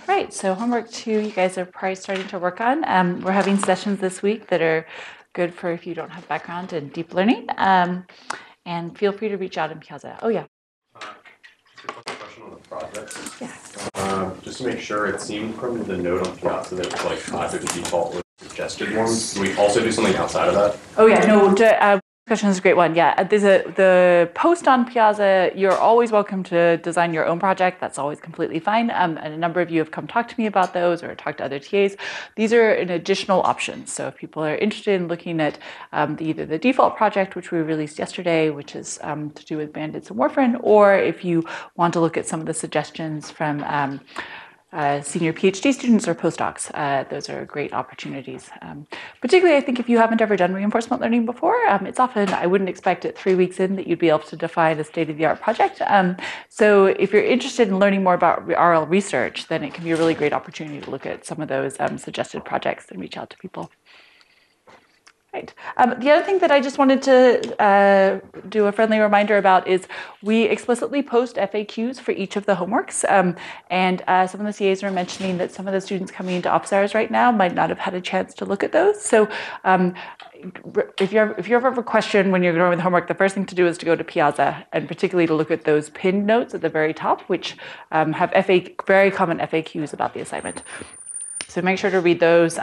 Right, so homework 2, you guys are probably starting to work on. We're having sessions this week that are good for if you don't have background in deep learning. And feel free to reach out in Piazza. Oh, yeah. Just a quick question on the project. Yeah. Just to make sure, it seemed from the note on Piazza that like either the default or suggested ones. Do we also do something outside of that? Oh, yeah, no, question is a great one. Yeah, the post on Piazza, you're always welcome to design your own project. That's always completely fine. And a number of you have come talk to me about those or talk to other TAs. These are an additional option. So if people are interested in looking at either the default project, which we released yesterday, which is to do with bandits and warfarin, or if you want to look at some of the suggestions from senior PhD students or postdocs. Those are great opportunities. Particularly, I think if you haven't ever done reinforcement learning before, it's often, I wouldn't expect it 3 weeks in that you'd be able to define a state-of-the-art project. So if you're interested in learning more about RL research, then it can be a really great opportunity to look at some of those suggested projects and reach out to people. Right. The other thing that I just wanted to do a friendly reminder about is we explicitly post FAQs for each of the homeworks. And some of the CAs are mentioning that some of the students coming into office hours right now might not have had a chance to look at those. So if you ever have a question when you're going with homework, the first thing to do is to go to Piazza, and particularly to look at those pinned notes at the very top, which have very common FAQs about the assignment. So make sure to read those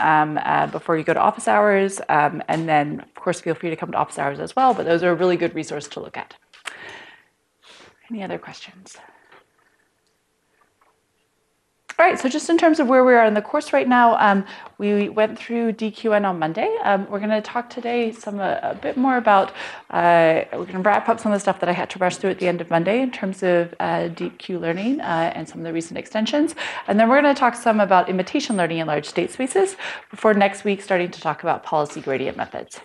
before you go to office hours, and then, of course, feel free to come to office hours as well, but those are a really good resource to look at. Any other questions? All right, so just in terms of where we are in the course right now, we went through DQN on Monday. We're going to talk today a bit more about, we're going to wrap up some of the stuff that I had to rush through at the end of Monday in terms of deep Q learning and some of the recent extensions. And then we're going to talk some about imitation learning in large state spaces before next week starting to talk about policy gradient methods.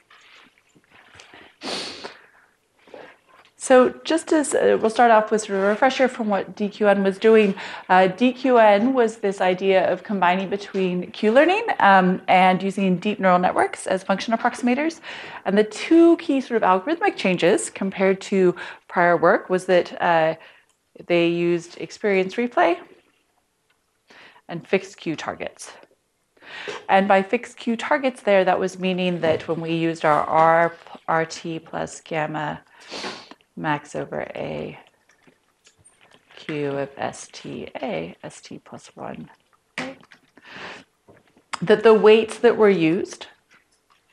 So just as we'll start off with sort of a refresher from what DQN was doing. DQN was this idea of combining between Q learning and using deep neural networks as function approximators. And the two key sort of algorithmic changes compared to prior work was that they used experience replay and fixed Q targets. And by fixed Q targets there, that was meaning that when we used our RT plus gamma max over A Q of STA, ST plus 1, that the weights that were used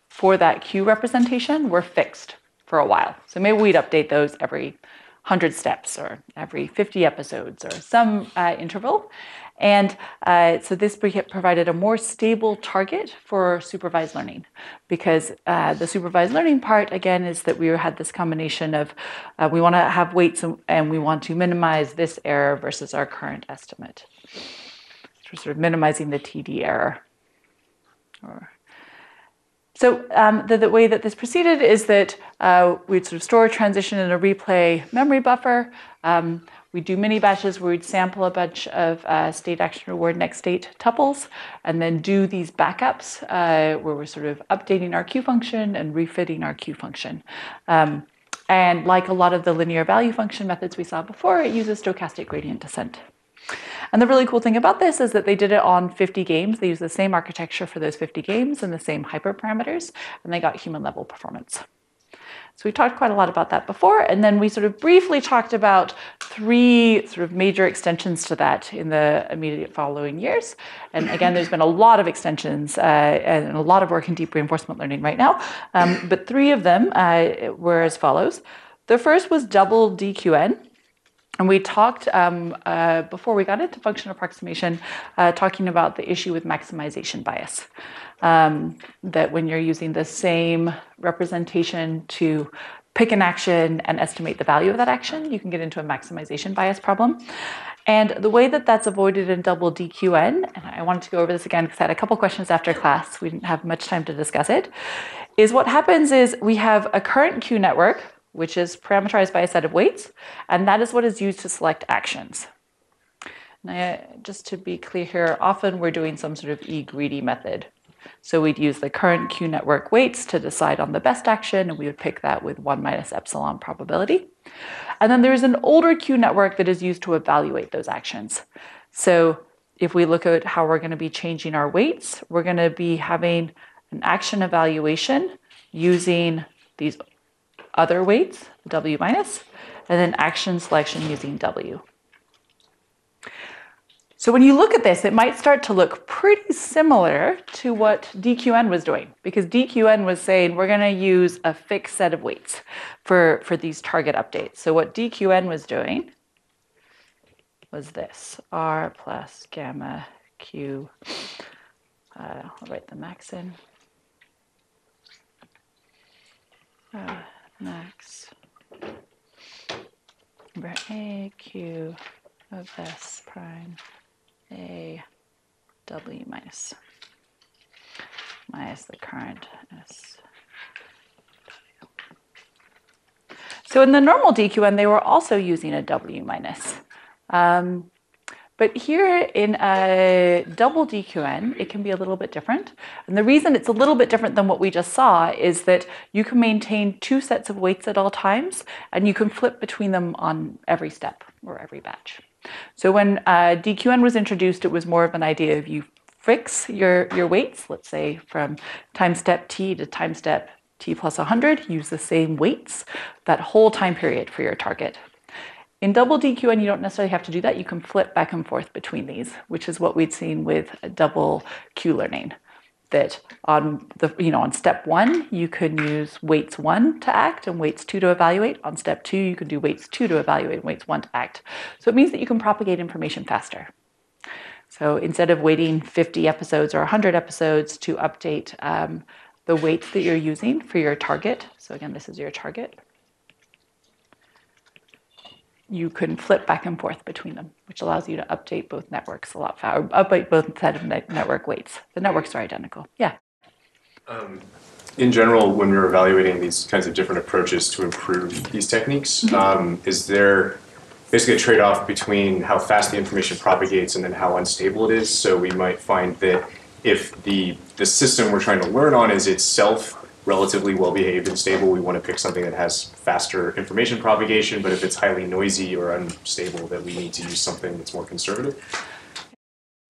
for that Q representation were fixed for a while. So maybe we'd update those every 100 steps or every 50 episodes or some interval. And so this provided a more stable target for supervised learning, because the supervised learning part, again, is that we had this combination of we want to have weights and we want to minimize this error versus our current estimate. So we're sort of minimizing the TD error. So the way that this proceeded is that we'd sort of store a transition in a replay memory buffer. We'd do mini batches where we'd sample a bunch of state action reward next state tuples, and then do these backups where we're sort of updating our Q function and refitting our Q function. And like a lot of the linear value function methods we saw before, it uses stochastic gradient descent. And the really cool thing about this is that they did it on 50 games. They used the same architecture for those 50 games and the same hyperparameters, and they got human level performance. So we talked quite a lot about that before, and then we sort of briefly talked about 3 sort of major extensions to that in the immediate following years. And again, there's been a lot of extensions and a lot of work in deep reinforcement learning right now, but 3 of them were as follows. The first was double DQN. And we talked, before we got into function approximation, talking about the issue with maximization bias. That when you're using the same representation to pick an action and estimate the value of that action, you can get into a maximization bias problem. And the way that that's avoided in double DQN, and I wanted to go over this again because I had a couple questions after class, we didn't have much time to discuss it, is what happens is we have a current Q network, which is parameterized by a set of weights, and that is what is used to select actions. Now, just to be clear here, often we're doing some sort of E-greedy method. So we'd use the current Q network weights to decide on the best action, and we would pick that with 1 minus epsilon probability. And then there's an older Q network that is used to evaluate those actions. So if we look at how we're going to be changing our weights, we're going to be having an action evaluation using these other weights, W minus, and then action selection using W. So when you look at this, it might start to look pretty similar to what DQN was doing, because DQN was saying we're going to use a fixed set of weights for these target updates. So what DQN was doing was this, R plus gamma Q, I'll write the max in, max over A Q of S prime A W minus the current S. So in the normal DQN, they were also using a W minus. But here in a double DQN, it can be a little bit different. And the reason it's a little bit different than what we just saw is that you can maintain two sets of weights at all times, and you can flip between them on every step or every batch. So when DQN was introduced, it was more of an idea of you fix your weights, let's say from time step T to time step T plus 100, use the same weights that whole time period for your target. In double DQN, you don't necessarily have to do that. You can flip back and forth between these, which is what we'd seen with double Q learning. That on on step 1, you can use weights 1 to act and weights 2 to evaluate. On step 2, you can do weights 2 to evaluate and weights 1 to act. So it means that you can propagate information faster. So instead of waiting 50 episodes or 100 episodes to update the weights that you're using for your target, so again, this is your target, you can flip back and forth between them, which allows you to update both networks a lot faster, update both set of network weights. The networks are identical. Yeah. In general, when we're evaluating these kinds of different approaches to improve these techniques, is there basically a trade-off between how fast the information propagates and then how unstable it is? So we might find that if the system we're trying to learn on is itself relatively well-behaved and stable, we want to pick something that has faster information propagation, but if it's highly noisy or unstable, that we need to use something that's more conservative.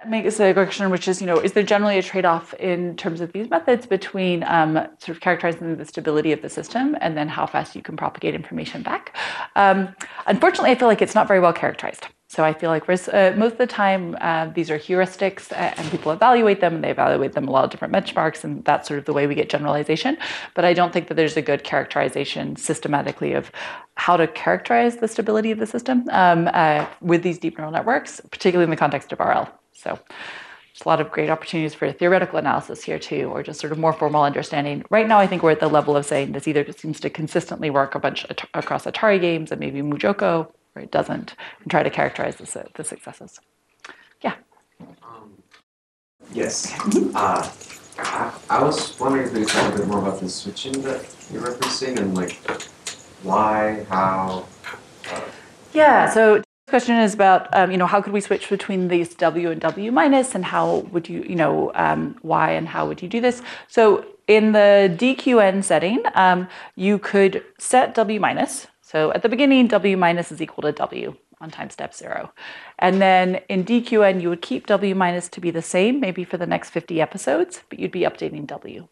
Makes a question, which is, is there generally a trade-off in terms of these methods between sort of characterizing the stability of the system and then how fast you can propagate information back? Unfortunately, I feel like it's not very well characterized. So I feel like most of the time, these are heuristics and people evaluate them, and they evaluate them a lot of different benchmarks, and that's sort of the way we get generalization. But I don't think that there's a good characterization systematically of how to characterize the stability of the system with these deep neural networks, particularly in the context of RL. So there's a lot of great opportunities for theoretical analysis here too, or just sort of more formal understanding. Right now, I think we're at the level of saying this either seems to consistently work across Atari games and maybe Mujoko, or it doesn't, and try to characterize the successes. Yeah. Yes. I was wondering if we could talk a bit more about the switching that you're referencing and like why, how. Yeah. So the question is about how could we switch between these W and W minus, and how would you why and how would you do this? So in the DQN setting, you could set W minus. So at the beginning, W minus is equal to W on time step 0. And then in DQN, you would keep W minus to be the same, maybe for the next 50 episodes, but you'd be updating W.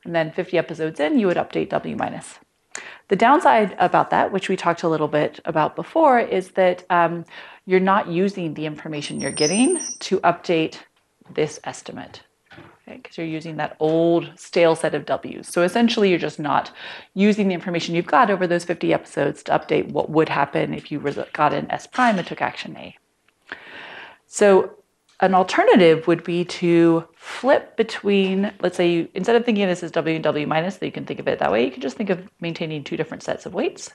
And then 50 episodes in, you would update W minus. The downside about that, which we talked a little bit about before, is that you're not using the information you're getting to update this estimate. Because you're using that old stale set of W's. So essentially, you're just not using the information you've got over those 50 episodes to update what would happen if you got an S prime and took action A. So an alternative would be to flip between, let's say, instead of thinking of this as W and W minus, so you can think of it that way, you can just think of maintaining two different sets of weights.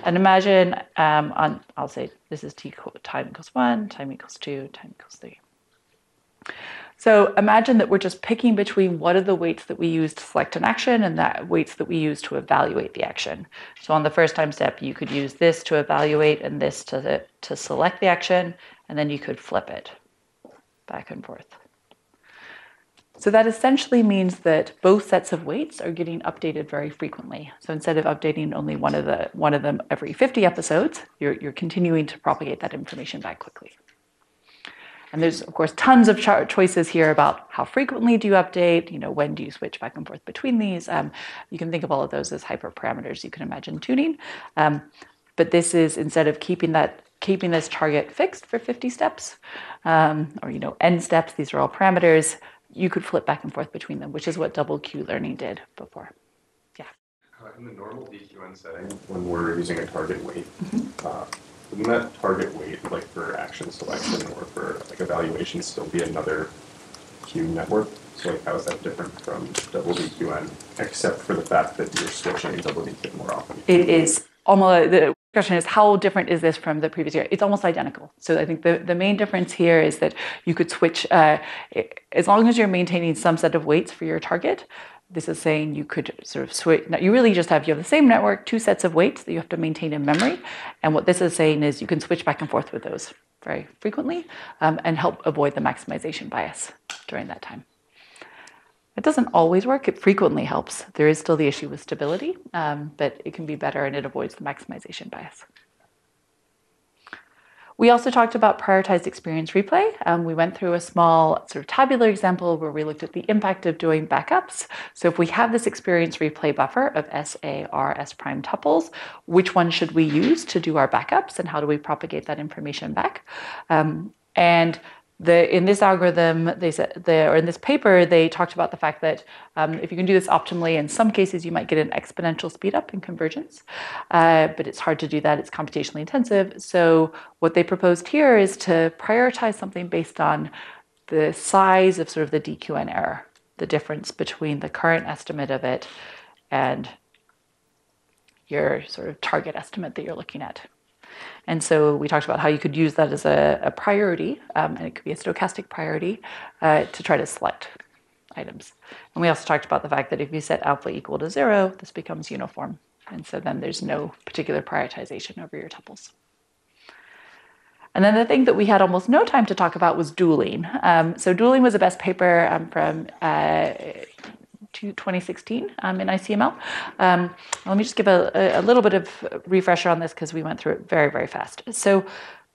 And imagine I'll say this is time equals 1, time equals 2, time equals 3. So imagine that we're just picking between what are the weights that we use to select an action and the weights that we use to evaluate the action. So on the first time step, you could use this to evaluate and this to select the action, and then you could flip it back and forth. So that essentially means that both sets of weights are getting updated very frequently. So instead of updating only one of them every 50 episodes, you're continuing to propagate that information back quickly. And there's, of course, tons of choices here about how frequently do you update, when do you switch back and forth between these. You can think of all of those as hyperparameters you can imagine tuning. But this is, instead of keeping this target fixed for 50 steps, or n steps, these are all parameters, you could flip back and forth between them, which is what double Q learning did before. Yeah. In the normal DQN setting, when we're using a target weight, wouldn't that target weight, like for action selection or for like evaluation, still be another Q network? So like, how is that different from double DQN, except for the fact that you're switching double DQN more often? It is almost, the question is, how different is this from the previous year? It's almost identical. So I think the main difference here is that you could switch, as long as you're maintaining some set of weights for your target. This is saying you could sort of switch. Now you really just have the same network, 2 sets of weights that you have to maintain in memory. And what this is saying is you can switch back and forth with those very frequently and help avoid the maximization bias during that time. It doesn't always work. It frequently helps. There is still the issue with stability, but it can be better and it avoids the maximization bias. We also talked about prioritized experience replay. We went through a small sort of tabular example where we looked at the impact of doing backups. So if we have this experience replay buffer of S, A, R, S prime tuples, which one should we use to do our backups and how do we propagate that information back? In this algorithm, or in this paper, they talked about the fact that if you can do this optimally, in some cases you might get an exponential speed up in convergence, but it's hard to do that. It's computationally intensive. So what they proposed here is to prioritize something based on the size of sort of the DQN error, the difference between the current estimate of it and your sort of target estimate that you're looking at. And so we talked about how you could use that as a priority, and it could be a stochastic priority to try to select items. And we also talked about the fact that if you set alpha equal to 0, this becomes uniform. And so then there's no particular prioritization over your tuples. And then the thing that we had almost no time to talk about was dueling. So dueling was a best paper from 2016 in ICML. Let me just give a little bit of refresher on this because we went through it very, very fast. So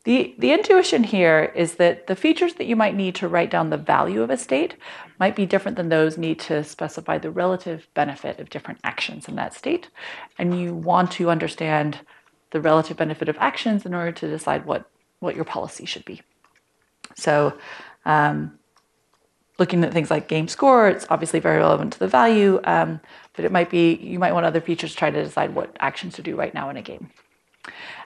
the intuition here is that the features that you might need to write down the value of a state might be different than those need to specify the relative benefit of different actions in that state. And you want to understand the relative benefit of actions in order to decide what your policy should be. So looking at things like game score, it's obviously very relevant to the value, but it might be, you might want other features to try to decide what actions to do right now in a game.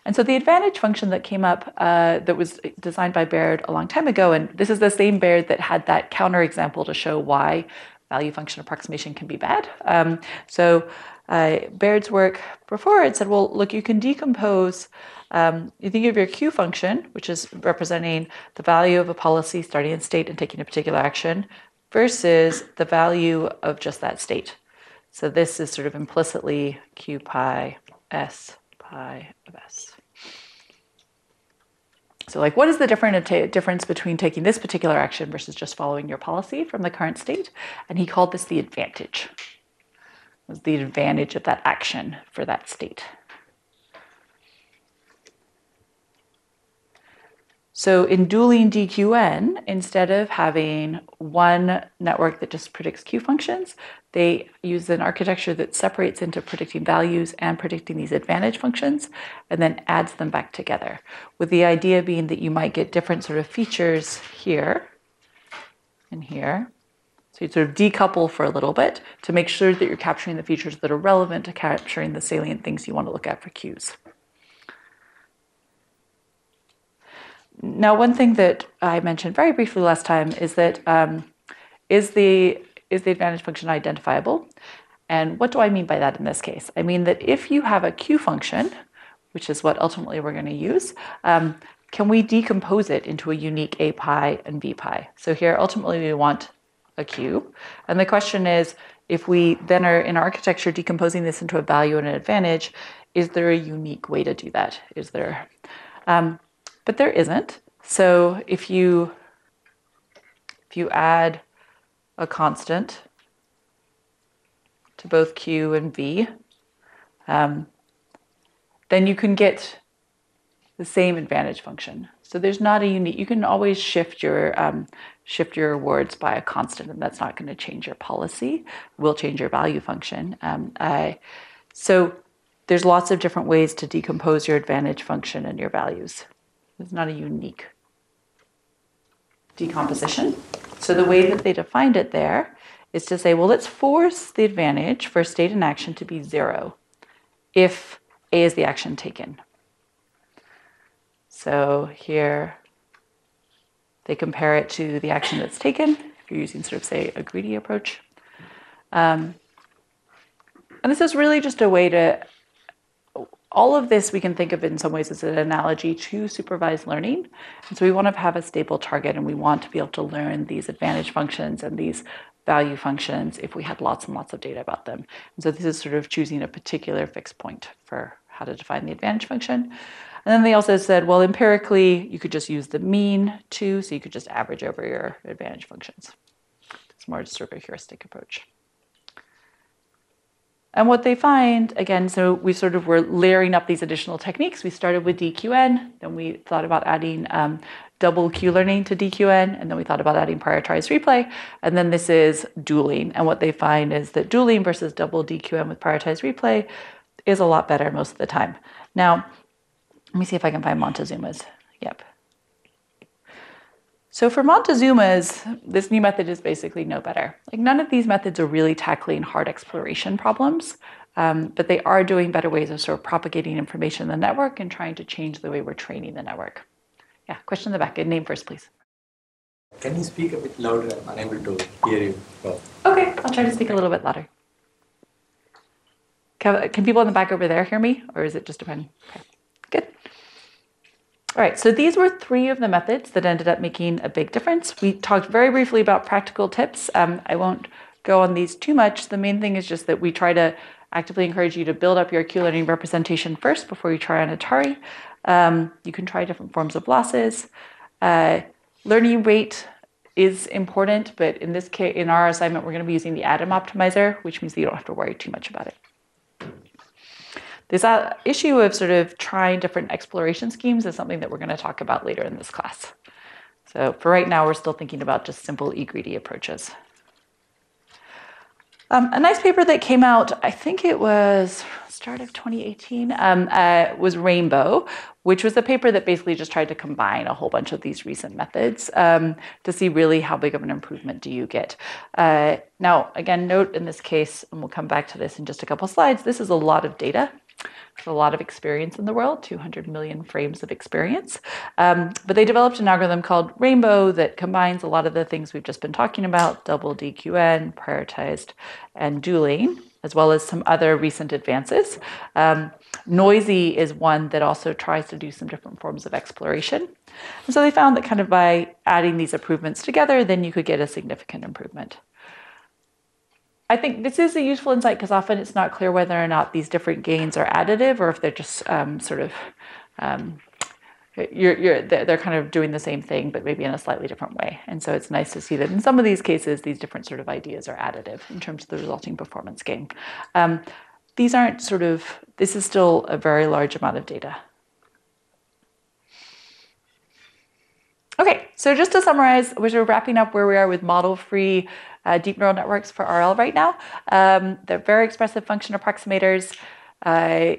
And so the advantage function that came up that was designed by Baird a long time ago, and this is the same Baird that had that counter example to show why value function approximation can be bad. Baird's work before it said, well, look, you can decompose, you think of your Q function, which is representing the value of a policy starting in state and taking a particular action, versus the value of just that state. So this is sort of implicitly Q pi S pi of S. So like, what is the difference between taking this particular action versus just following your policy from the current state? And he called this the advantage. It was the advantage of that action for that state. So in dueling DQN, instead of having one network that just predicts Q functions, they use an architecture that separates into predicting values and predicting these advantage functions, and then adds them back together, with the idea being that you might get different sort of features here and here. So you sort of decouple for a little bit to make sure that you're capturing the features that are relevant to capturing the salient things you want to look at for Qs. Now, one thing that I mentioned very briefly last time is that is the advantage function identifiable? And what do I mean by that in this case? I mean that if you have a Q function, which is what ultimately we're going to use, can we decompose it into a unique A pi and B pi? So here, ultimately, we want a Q. And the question is, if we then are in architecture decomposing this into a value and an advantage, is there a unique way to do that? Is there? But there isn't. So if you add a constant to both Q and V, then you can get the same advantage function. So there's not a unique, you can always shift your rewards by a constant, and that's not going to change your policy. It will change your value function. So there's lots of different ways to decompose your advantage function and your values. It's not a unique decomposition. So the way that they defined it there is to say, well, let's force the advantage for state in action to be 0 if A is the action taken. So here they compare it to the action that's taken, if you're using sort of, say, a greedy approach. And this is really just a way to, all of this we can think of in some ways as an analogy to supervised learning. And so we want to have a stable target, and we want to be able to learn these advantage functions and these value functions if we had lots and lots of data about them. And so this is sort of choosing a particular fixed point for how to define the advantage function. And then they also said, well, empirically, you could just use the mean too, so you could just average over your advantage functions. It's more just sort of a heuristic approach. And what they find, again, so we sort of were layering up these additional techniques. We started with DQN, then we thought about adding double Q learning to DQN, and then we thought about adding prioritized replay, and then this is dueling. And what they find is that dueling versus double DQN with prioritized replay is a lot better most of the time. Now, let me see if I can find Montezuma's. Yep. So for Montezuma's, this new method is basically no better. Like, none of these methods are really tackling hard exploration problems, but they are doing better ways of sort of propagating information in the network and trying to change the way we're training the network. Yeah, question in the back. Name first, please. Can you speak a bit louder? I'm unable to hear you well. Okay, I'll try to speak a little bit louder. Can people in the back over there hear me, or is it just depending? Okay, good. All right, so these were 3 of the methods that ended up making a big difference. We talked very briefly about practical tips. I won't go on these too much. The main thing is just that we try to actively encourage you to build up your Q-learning representation first before you try on Atari. You can try different forms of losses. Learning rate is important, but in this case, in our assignment, we're going to be using the atom optimizer, which means that you don't have to worry too much about it. This issue of sort of trying different exploration schemes is something that we're going to talk about later in this class. So for right now, we're still thinking about just simple E-greedy approaches. A nice paper that came out, I think it was start of 2018, was Rainbow, which was a paper that basically just tried to combine a whole bunch of these recent methods to see really how big of an improvement do you get. Now, again, note in this case, and we'll come back to this in just a couple slides, this is a lot of data. There's a lot of experience in the world, 200 million frames of experience. But they developed an algorithm called Rainbow that combines a lot of the things we've just been talking about, double DQN, prioritized, and dueling, as well as some other recent advances. Noisy is one that also tries to do some different forms of exploration. And so they found that kind of by adding these improvements together, then you could get a significant improvement. I think this is a useful insight because often it's not clear whether or not these different gains are additive or if they're just they're kind of doing the same thing, but maybe in a slightly different way. And so it's nice to see that in some of these cases, these different sort of ideas are additive in terms of the resulting performance gain. These aren't sort of, this is still a very large amount of data. Okay, so just to summarize, we're sort of wrapping up where we are with model-free deep neural networks for RL right now. They're very expressive function approximators.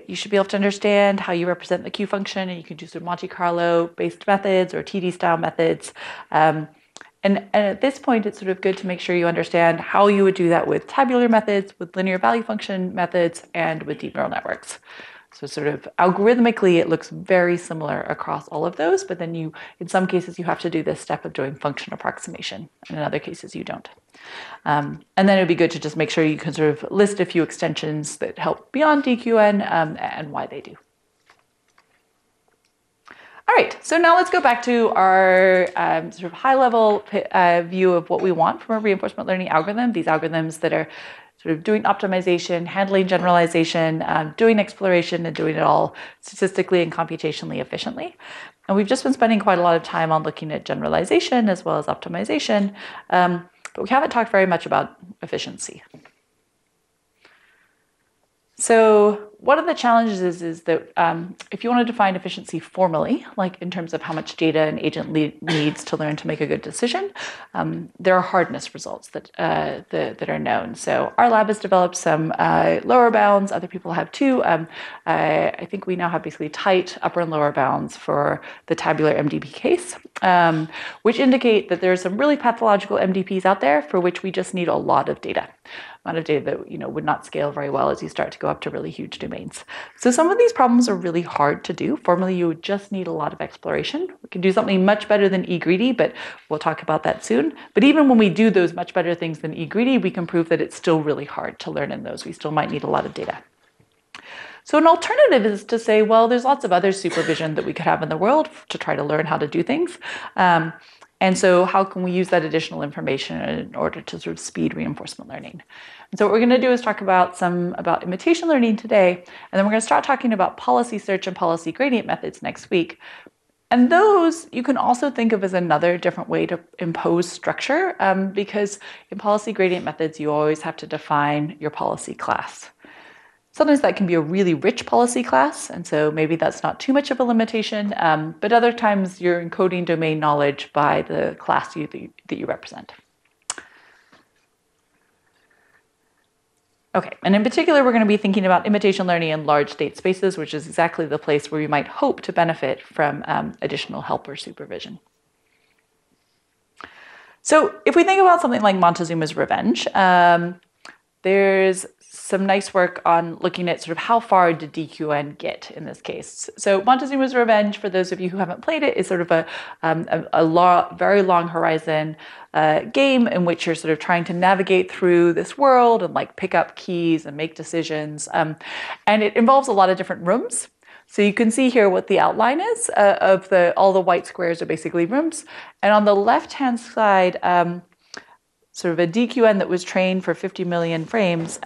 You should be able to understand how you represent the Q function, and you can do some Monte Carlo-based methods or TD-style methods. And at this point, it's sort of good to make sure you understand how you would do that with tabular methods, with linear value function methods, and with deep neural networks. So sort of algorithmically, it looks very similar across all of those, but then you, in some cases, you have to do this step of doing function approximation, and in other cases, you don't. And then it would be good to just make sure you can sort of list a few extensions that help beyond DQN and why they do. All right, so now let's go back to our sort of high-level view of what we want from a reinforcement learning algorithm, these algorithms that are sort of doing optimization, handling generalization, doing exploration, and doing it all statistically and computationally efficiently. And we've just been spending quite a lot of time on looking at generalization as well as optimization, but we haven't talked very much about efficiency. So one of the challenges is that if you want to define efficiency formally, like in terms of how much data an agent needs to learn to make a good decision, there are hardness results that are known. So our lab has developed some lower bounds. Other people have too. I think we now have basically tight upper and lower bounds for the tabular MDP case, which indicate that there are some really pathological MDPs out there for which we just need a lot of data. Amount of data that would not scale very well as you start to go up to really huge domains. So some of these problems are really hard to do. Formally, you would just need a lot of exploration. We can do something much better than eGreedy, but we'll talk about that soon. But even when we do those much better things than eGreedy, we can prove that it's still really hard to learn in those. We still might need a lot of data. So an alternative is to say, well, there's lots of other supervision that we could have in the world to try to learn how to do things. And so how can we use that additional information in order to sort of speed reinforcement learning? And so what we're going to do is talk about imitation learning today, and then we're going to start talking about policy search and policy gradient methods next week. And those you can also think of as another different way to impose structure, because in policy gradient methods, you always have to define your policy class. Sometimes that can be a really rich policy class, and so maybe that's not too much of a limitation, but other times you're encoding domain knowledge by the class that you represent. Okay, and in particular, we're going to be thinking about imitation learning in large state spaces, which is exactly the place where we might hope to benefit from additional help or supervision. So if we think about something like Montezuma's revenge, there's some nice work on looking at sort of how far did DQN get in this case. So Montezuma's Revenge, for those of you who haven't played it, is sort of a very long horizon game in which you're sort of trying to navigate through this world and like pick up keys and make decisions. And it involves a lot of different rooms. So you can see here what the outline is of all the white squares are basically rooms. And on the left-hand side, sort of a DQN that was trained for 50 million frames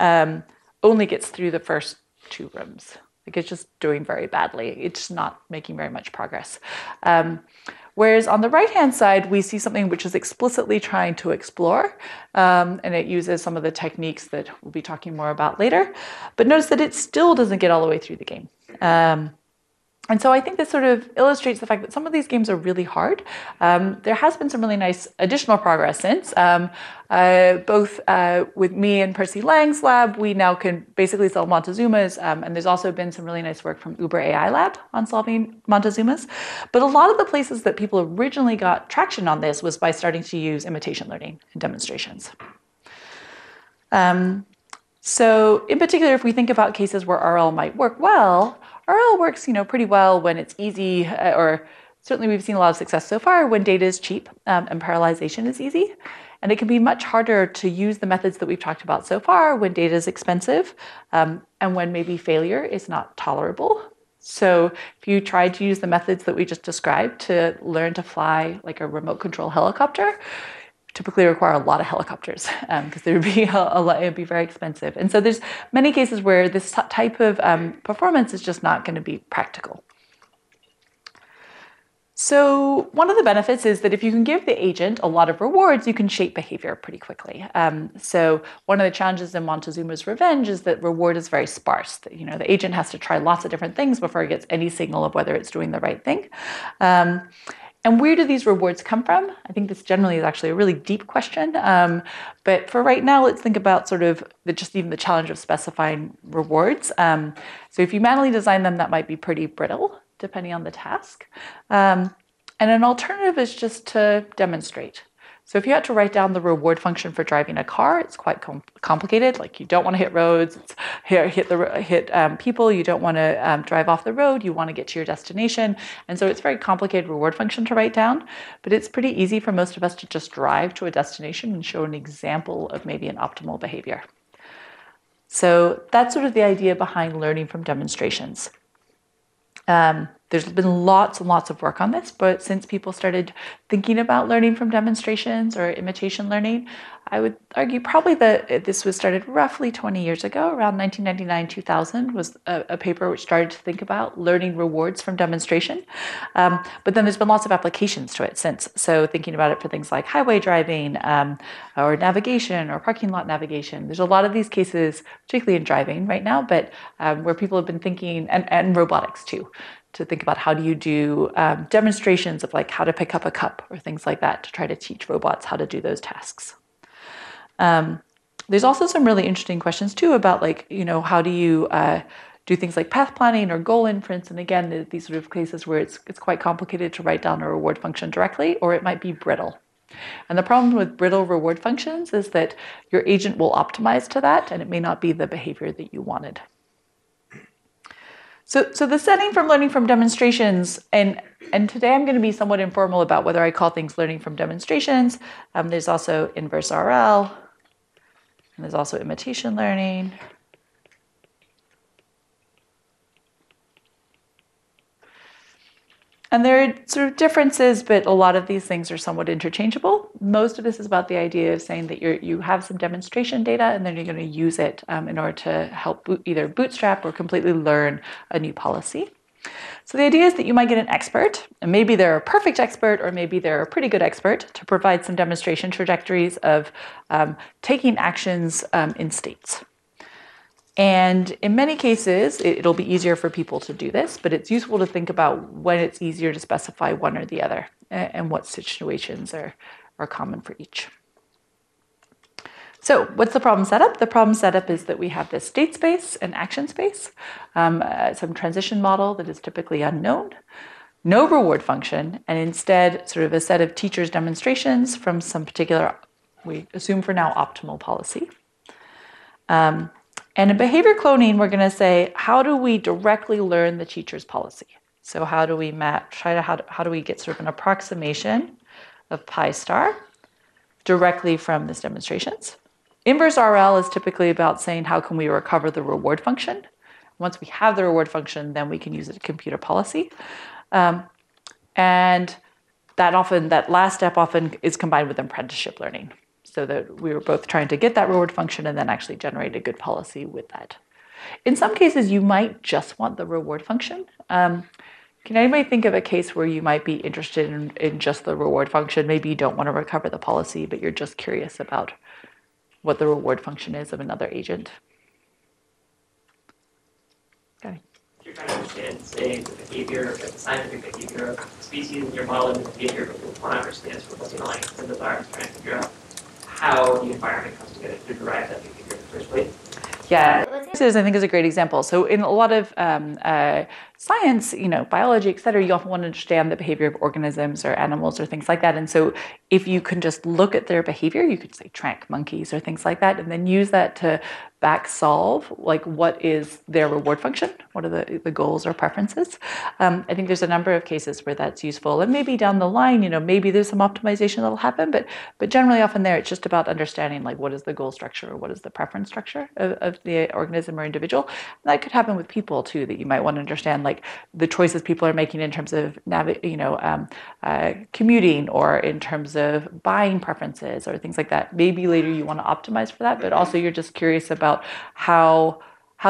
only gets through the first 2 rooms. Like it's just doing very badly. It's not making very much progress. Whereas on the right-hand side, we see something which is explicitly trying to explore, and it uses some of the techniques that we'll be talking more about later. But notice that it still doesn't get all the way through the game. And so I think this sort of illustrates the fact that some of these games are really hard. There has been some really nice additional progress since. Both with me and Percy Lang's lab, we now can basically solve Montezumas, and there's also been some really nice work from Uber AI Lab on solving Montezumas. But a lot of the places that people originally got traction on this was by starting to use imitation learning in demonstrations. So in particular, if we think about cases where RL might work well, RL works, pretty well when it's easy, or certainly we've seen a lot of success so far when data is cheap and parallelization is easy. And it can be much harder to use the methods that we've talked about so far when data is expensive and when maybe failure is not tolerable. So if you tried to use the methods that we just described to learn to fly like a remote control helicopter, typically require a lot of helicopters because there would be it'd be very expensive. And so there's many cases where this type of performance is just not going to be practical. So one of the benefits is that if you can give the agent a lot of rewards, you can shape behavior pretty quickly. So one of the challenges in Montezuma's Revenge is that reward is very sparse. The agent has to try lots of different things before it gets any signal of whether it's doing the right thing. And where do these rewards come from? I think this generally is actually a really deep question. But for right now, let's think about sort of just even the challenge of specifying rewards. So if you manually design them, that might be pretty brittle, depending on the task. And an alternative is just to demonstrate. So if you had to write down the reward function for driving a car, it's quite complicated. Like you don't want to hit roads, hit people. You don't want to drive off the road. You want to get to your destination. And so it's a very complicated reward function to write down. But it's pretty easy for most of us to just drive to a destination and show an example of maybe an optimal behavior. So that's sort of the idea behind learning from demonstrations. There's been lots and lots of work on this, but since people started thinking about learning from demonstrations or imitation learning, I would argue probably that this was started roughly 20 years ago, around 1999, 2000 was a paper which started to think about learning rewards from demonstration. But then there's been lots of applications to it since. So thinking about it for things like highway driving or navigation or parking lot navigation. There's a lot of these cases, particularly in driving right now, but where people have been thinking, and robotics too, to think about how do you do demonstrations of like how to pick up a cup or things like that to try to teach robots how to do those tasks. There's also some really interesting questions too about like, how do you do things like path planning or goal inference? And again, these sort of cases where it's quite complicated to write down a reward function directly, or it might be brittle. And the problem with brittle reward functions is that your agent will optimize to that, and it may not be the behavior that you wanted. So the setting from learning from demonstrations, and today I'm going to be somewhat informal about whether I call things learning from demonstrations. There's also inverse RL, and there's also imitation learning. And there are sort of differences, but a lot of these things are somewhat interchangeable. Most of this is about the idea of saying that you have some demonstration data, and then you're going to use it in order to help either bootstrap or completely learn a new policy. So the idea is that you might get an expert, and maybe they're a perfect expert, or maybe they're a pretty good expert, to provide some demonstration trajectories of taking actions in states. And in many cases, it'll be easier for people to do this, but it's useful to think about when it's easier to specify one or the other and what situations are common for each. So what's the problem setup? The problem setup is that we have this state space and action space, some transition model that is typically unknown, no reward function, and instead sort of a set of teachers' demonstrations from some particular, we assume for now, optimal policy. And in behavior cloning, we're going to say, how do we directly learn the teacher's policy? So how do we map, how do we get sort of an approximation of pi star directly from these demonstrations? Inverse RL is typically about saying, how can we recover the reward function? Once we have the reward function, then we can use it to compute a policy. And that last step often is combined with apprenticeship learning, so that we were both trying to get that reward function and then actually generate a good policy with that. In some cases, you might just want the reward function. Can anybody think of a case where you might be interested in just the reward function? Maybe you don't want to recover the policy, but you're just curious about what the reward function is of another agent. Okay. You're trying to understand, say, the behavior, the scientific behavior of species in your model and the behavior, but we want to understand sort of what the underlying incentives are, trying to figure out how the environment comes together to derive that behavior in the first place. Yeah, this I think is a great example. So in a lot of science, biology, et cetera, you often want to understand the behavior of organisms or animals or things like that. And so if you can just look at their behavior, you could say track monkeys or things like that, and then use that to back solve, like what is their reward function? What are the goals or preferences? I think there's a number of cases where that's useful. And maybe down the line, maybe there's some optimization that'll happen, but generally often there, it's just about understanding like what is the goal structure or what is the preference structure of the organism or individual. And that could happen with people too, that you might want to understand like the choices people are making in terms of commuting or in terms of buying preferences or things like that. Maybe later you want to optimize for that, but also you're just curious about how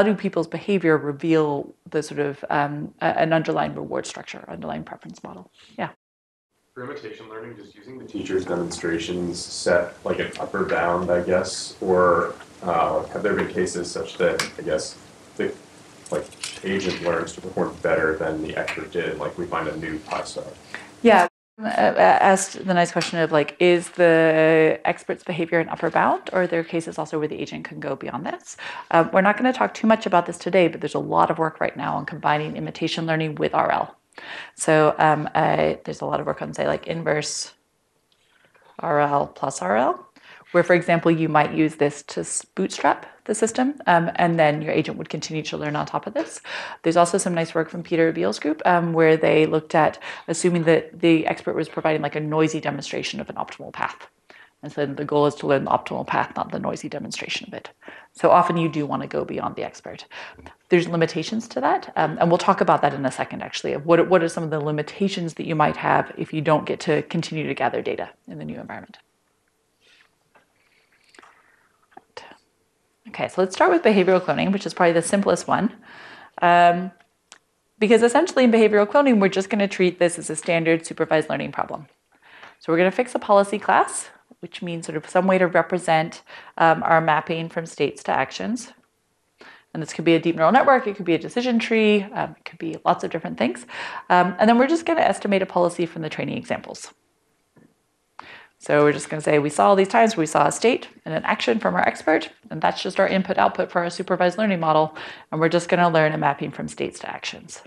do people's behavior reveal the sort of an underlying reward structure, underlying preference model. Yeah. For imitation learning, just using the teacher's demonstrations set like an upper bound, I guess, or have there been cases such that, I guess, the agent learns to perform better than the expert did, like we find a new pi star? Yeah. Asked the nice question of like, is the expert's behavior an upper bound, or are there cases also where the agent can go beyond this? We're not going to talk too much about this today, but there's a lot of work right now on combining imitation learning with RL. So there's a lot of work on, say, like inverse RL plus RL, where, for example, you might use this to bootstrap the system, and then your agent would continue to learn on top of this. There's also some nice work from Peter Abiel's group where they looked at assuming that the expert was providing like a noisy demonstration of an optimal path. And so the goal is to learn the optimal path, not the noisy demonstration of it. So often you do want to go beyond the expert. there's limitations to that, and we'll talk about that in a second, actually, of what are some of the limitations that you might have if you don't get to continue to gather data in the new environment. Okay, so let's start with behavioral cloning, which is probably the simplest one. Because essentially in behavioral cloning, we're just going to treat this as a standard supervised learning problem. So we're going to fix a policy class, which means sort of some way to represent our mapping from states to actions. And this could be a deep neural network, it could be a decision tree, it could be lots of different things. And then we're just going to estimate a policy from the training examples. So we're just going to say we saw all these times where we saw a state and an action from our expert, and that's just our input-output for our supervised learning model, and we're just going to learn a mapping from states to actions.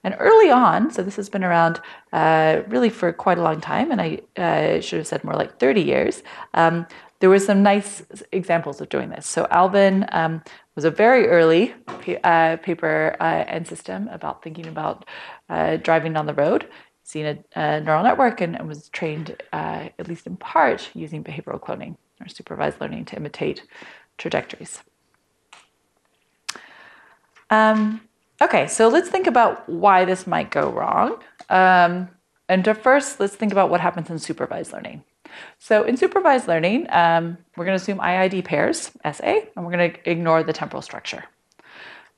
And early on, so this has been around really for quite a long time, and I should have said more like 30 years, there were some nice examples of doing this. So Alvin was a very early paper and system about thinking about driving down the road, seen a neural network and was trained, at least in part, using behavioral cloning or supervised learning to imitate trajectories. Okay, so let's think about why this might go wrong. And first, let's think about what happens in supervised learning. So in supervised learning, we're going to assume IID pairs, SA, and we're going to ignore the temporal structure.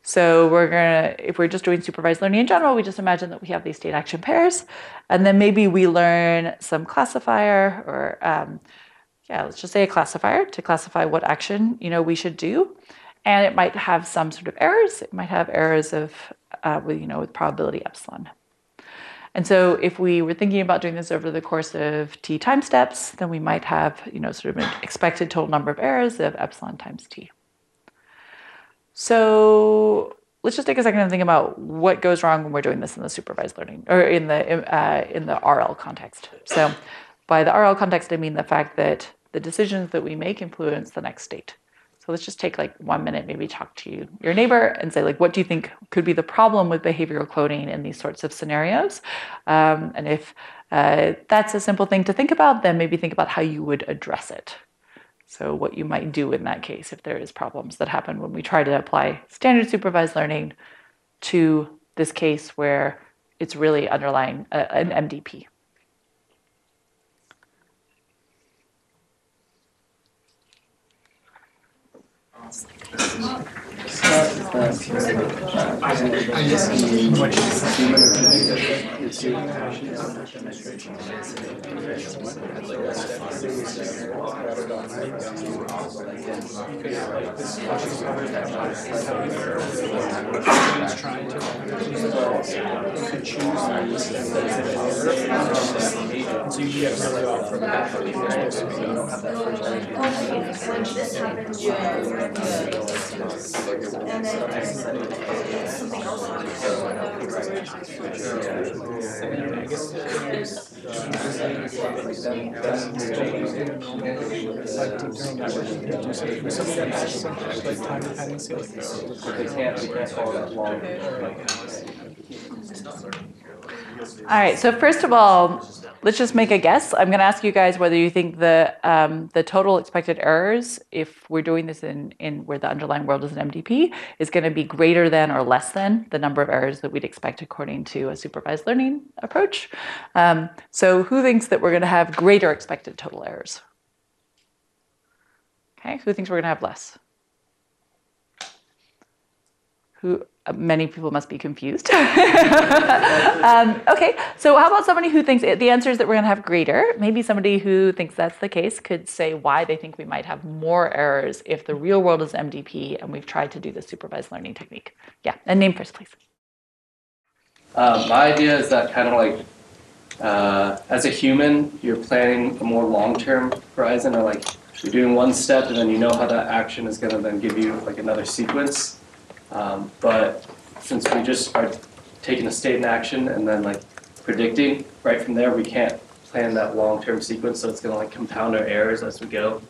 So if we're just doing supervised learning in general, we just imagine that we have these state action pairs, and then maybe we learn some classifier or, let's just say a classifier to classify what action, we should do. And it might have some sort of errors. It might have errors of, with probability epsilon. And so if we were thinking about doing this over the course of t time steps, then we might have, sort of an expected total number of errors of epsilon times t. So let's just take a second and think about what goes wrong when we're doing this in the supervised learning or in the RL context. So by the RL context, I mean the fact that the decisions that we make influence the next state. So let's just take like 1 minute, maybe talk to your neighbor and say, like, what do you think could be the problem with behavioral cloning in these sorts of scenarios? And if that's a simple thing to think about, then maybe think about how you would address it. So what you might do in that case if there is problems that happen when we try to apply standard supervised learning to this case where it's really underlying an MDP. All right, so first of all, let's just make a guess. I'm going to ask you guys whether you think the total expected errors, if we're doing this in where the underlying world is an MDP, is going to be greater than or less than the number of errors that we'd expect according to a supervised learning approach. So who thinks that we're going to have greater expected total errors? Okay, who thinks we're going to have less? Many people must be confused. Okay, so how about somebody who thinks the answer is that we're going to have greater? Maybe somebody who thinks that's the case could say why they think we might have more errors if the real world is MDP and we've tried to do the supervised learning technique. Yeah, and name first, please. My idea is that kind of like as a human, you're planning a more long-term horizon, or like you're doing one step and then you know how that action is going to then give you like another sequence. But since we just are taking a state in action and then like predicting right from there, we can't plan that long-term sequence, so it's going to like compound our errors as we go.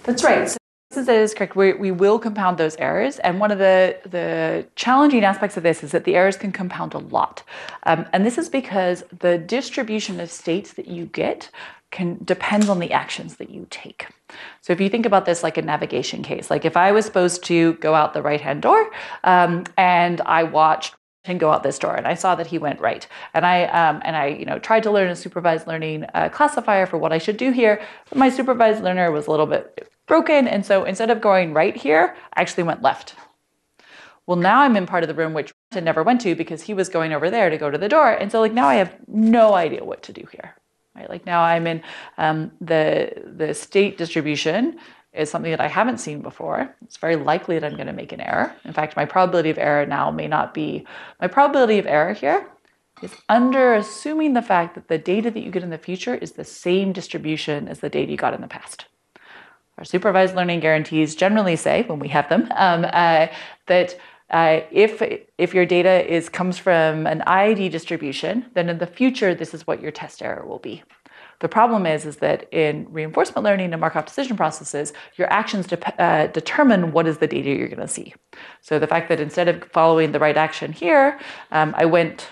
That's right. So that is correct. We will compound those errors, and one of the challenging aspects of this is that the errors can compound a lot. And this is because the distribution of states that you get depends on the actions that you take. So if you think about this like a navigation case, like if I was supposed to go out the right-hand door and I watched him go out this door and I saw that he went right, and I tried to learn a supervised learning classifier for what I should do here, but my supervised learner was a little bit broken, and so instead of going right here, I actually went left. Well, now I'm in part of the room which I never went to because he was going over there to go to the door, and so like now I have no idea what to do here. Right? Like now I'm in the state distribution is something that I haven't seen before. It's very likely that I'm going to make an error. In fact, my probability of error now may not be, my probability of error here is under assuming the fact that the data that you get in the future is the same distribution as the data you got in the past. Our supervised learning guarantees generally say, when we have them, that if your data comes from an IID distribution, then in the future, this is what your test error will be. The problem is that in reinforcement learning and Markov decision processes, your actions determine what is the data you're going to see. So the fact that instead of following the right action here, I went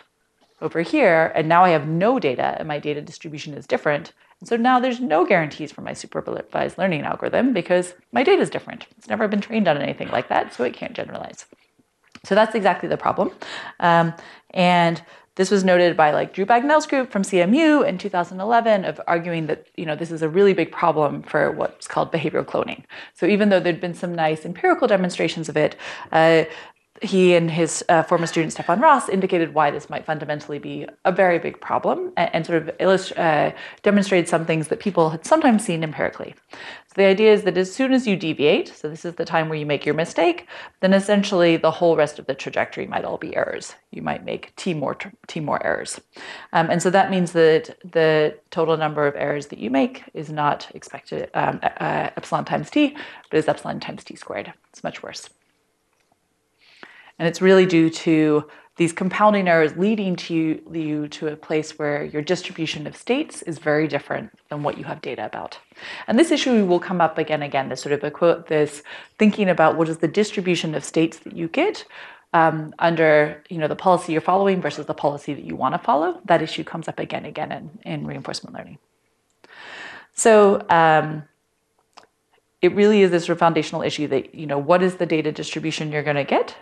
over here, and now I have no data, and my data distribution is different. And so now there's no guarantees for my supervised learning algorithm because my data is different. It's never been trained on anything like that, so it can't generalize. So that's exactly the problem. And this was noted by like Drew Bagnell's group from CMU in 2011 of arguing that this is a really big problem for what's called behavioral cloning. So even though there'd been some nice empirical demonstrations of it, he and his former student Stefan Ross indicated why this might fundamentally be a very big problem and sort of demonstrated some things that people had sometimes seen empirically. So the idea is that as soon as you deviate, so this is the time where you make your mistake, then essentially the whole rest of the trajectory might all be errors. You might make T more errors. And so that means that the total number of errors that you make is not expected epsilon times T, but is epsilon times T squared. It's much worse. And it's really due to these compounding errors leading you to a place where your distribution of states is very different than what you have data about. And this issue will come up again and again, this sort of this thinking about what is the distribution of states that you get under the policy you're following versus the policy that you want to follow. That issue comes up again and again in reinforcement learning. So it really is this sort of foundational issue that, what is the data distribution you're going to get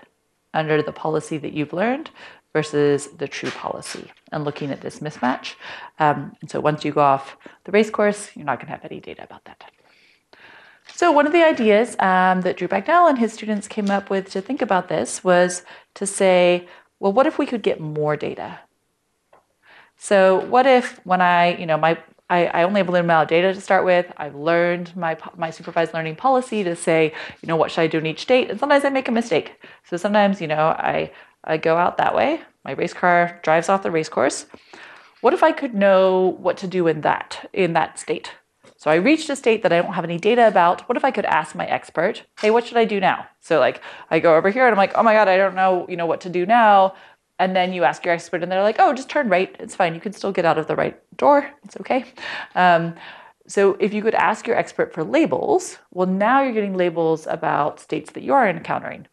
under the policy that you've learned versus the true policy, and looking at this mismatch. And so once you go off the race course, you're not going to have any data about that. So one of the ideas that Drew Bagnell and his students came up with to think about this was to say, well, what if we could get more data? So what if when I only have a limited amount of data to start with. I've learned my supervised learning policy to say, what should I do in each state? And sometimes I make a mistake. So sometimes, I go out that way. My race car drives off the race course. What if I could know what to do in that state? So I reached a state that I don't have any data about. What if I could ask my expert, hey, what should I do now? So like I go over here and I'm like, oh my God, I don't know, what to do now. And then you ask your expert and they're like, oh, just turn right. It's fine. You can still get out of the right door. It's okay. So if you could ask your expert for labels, well, now you're getting labels about states that you are encountering.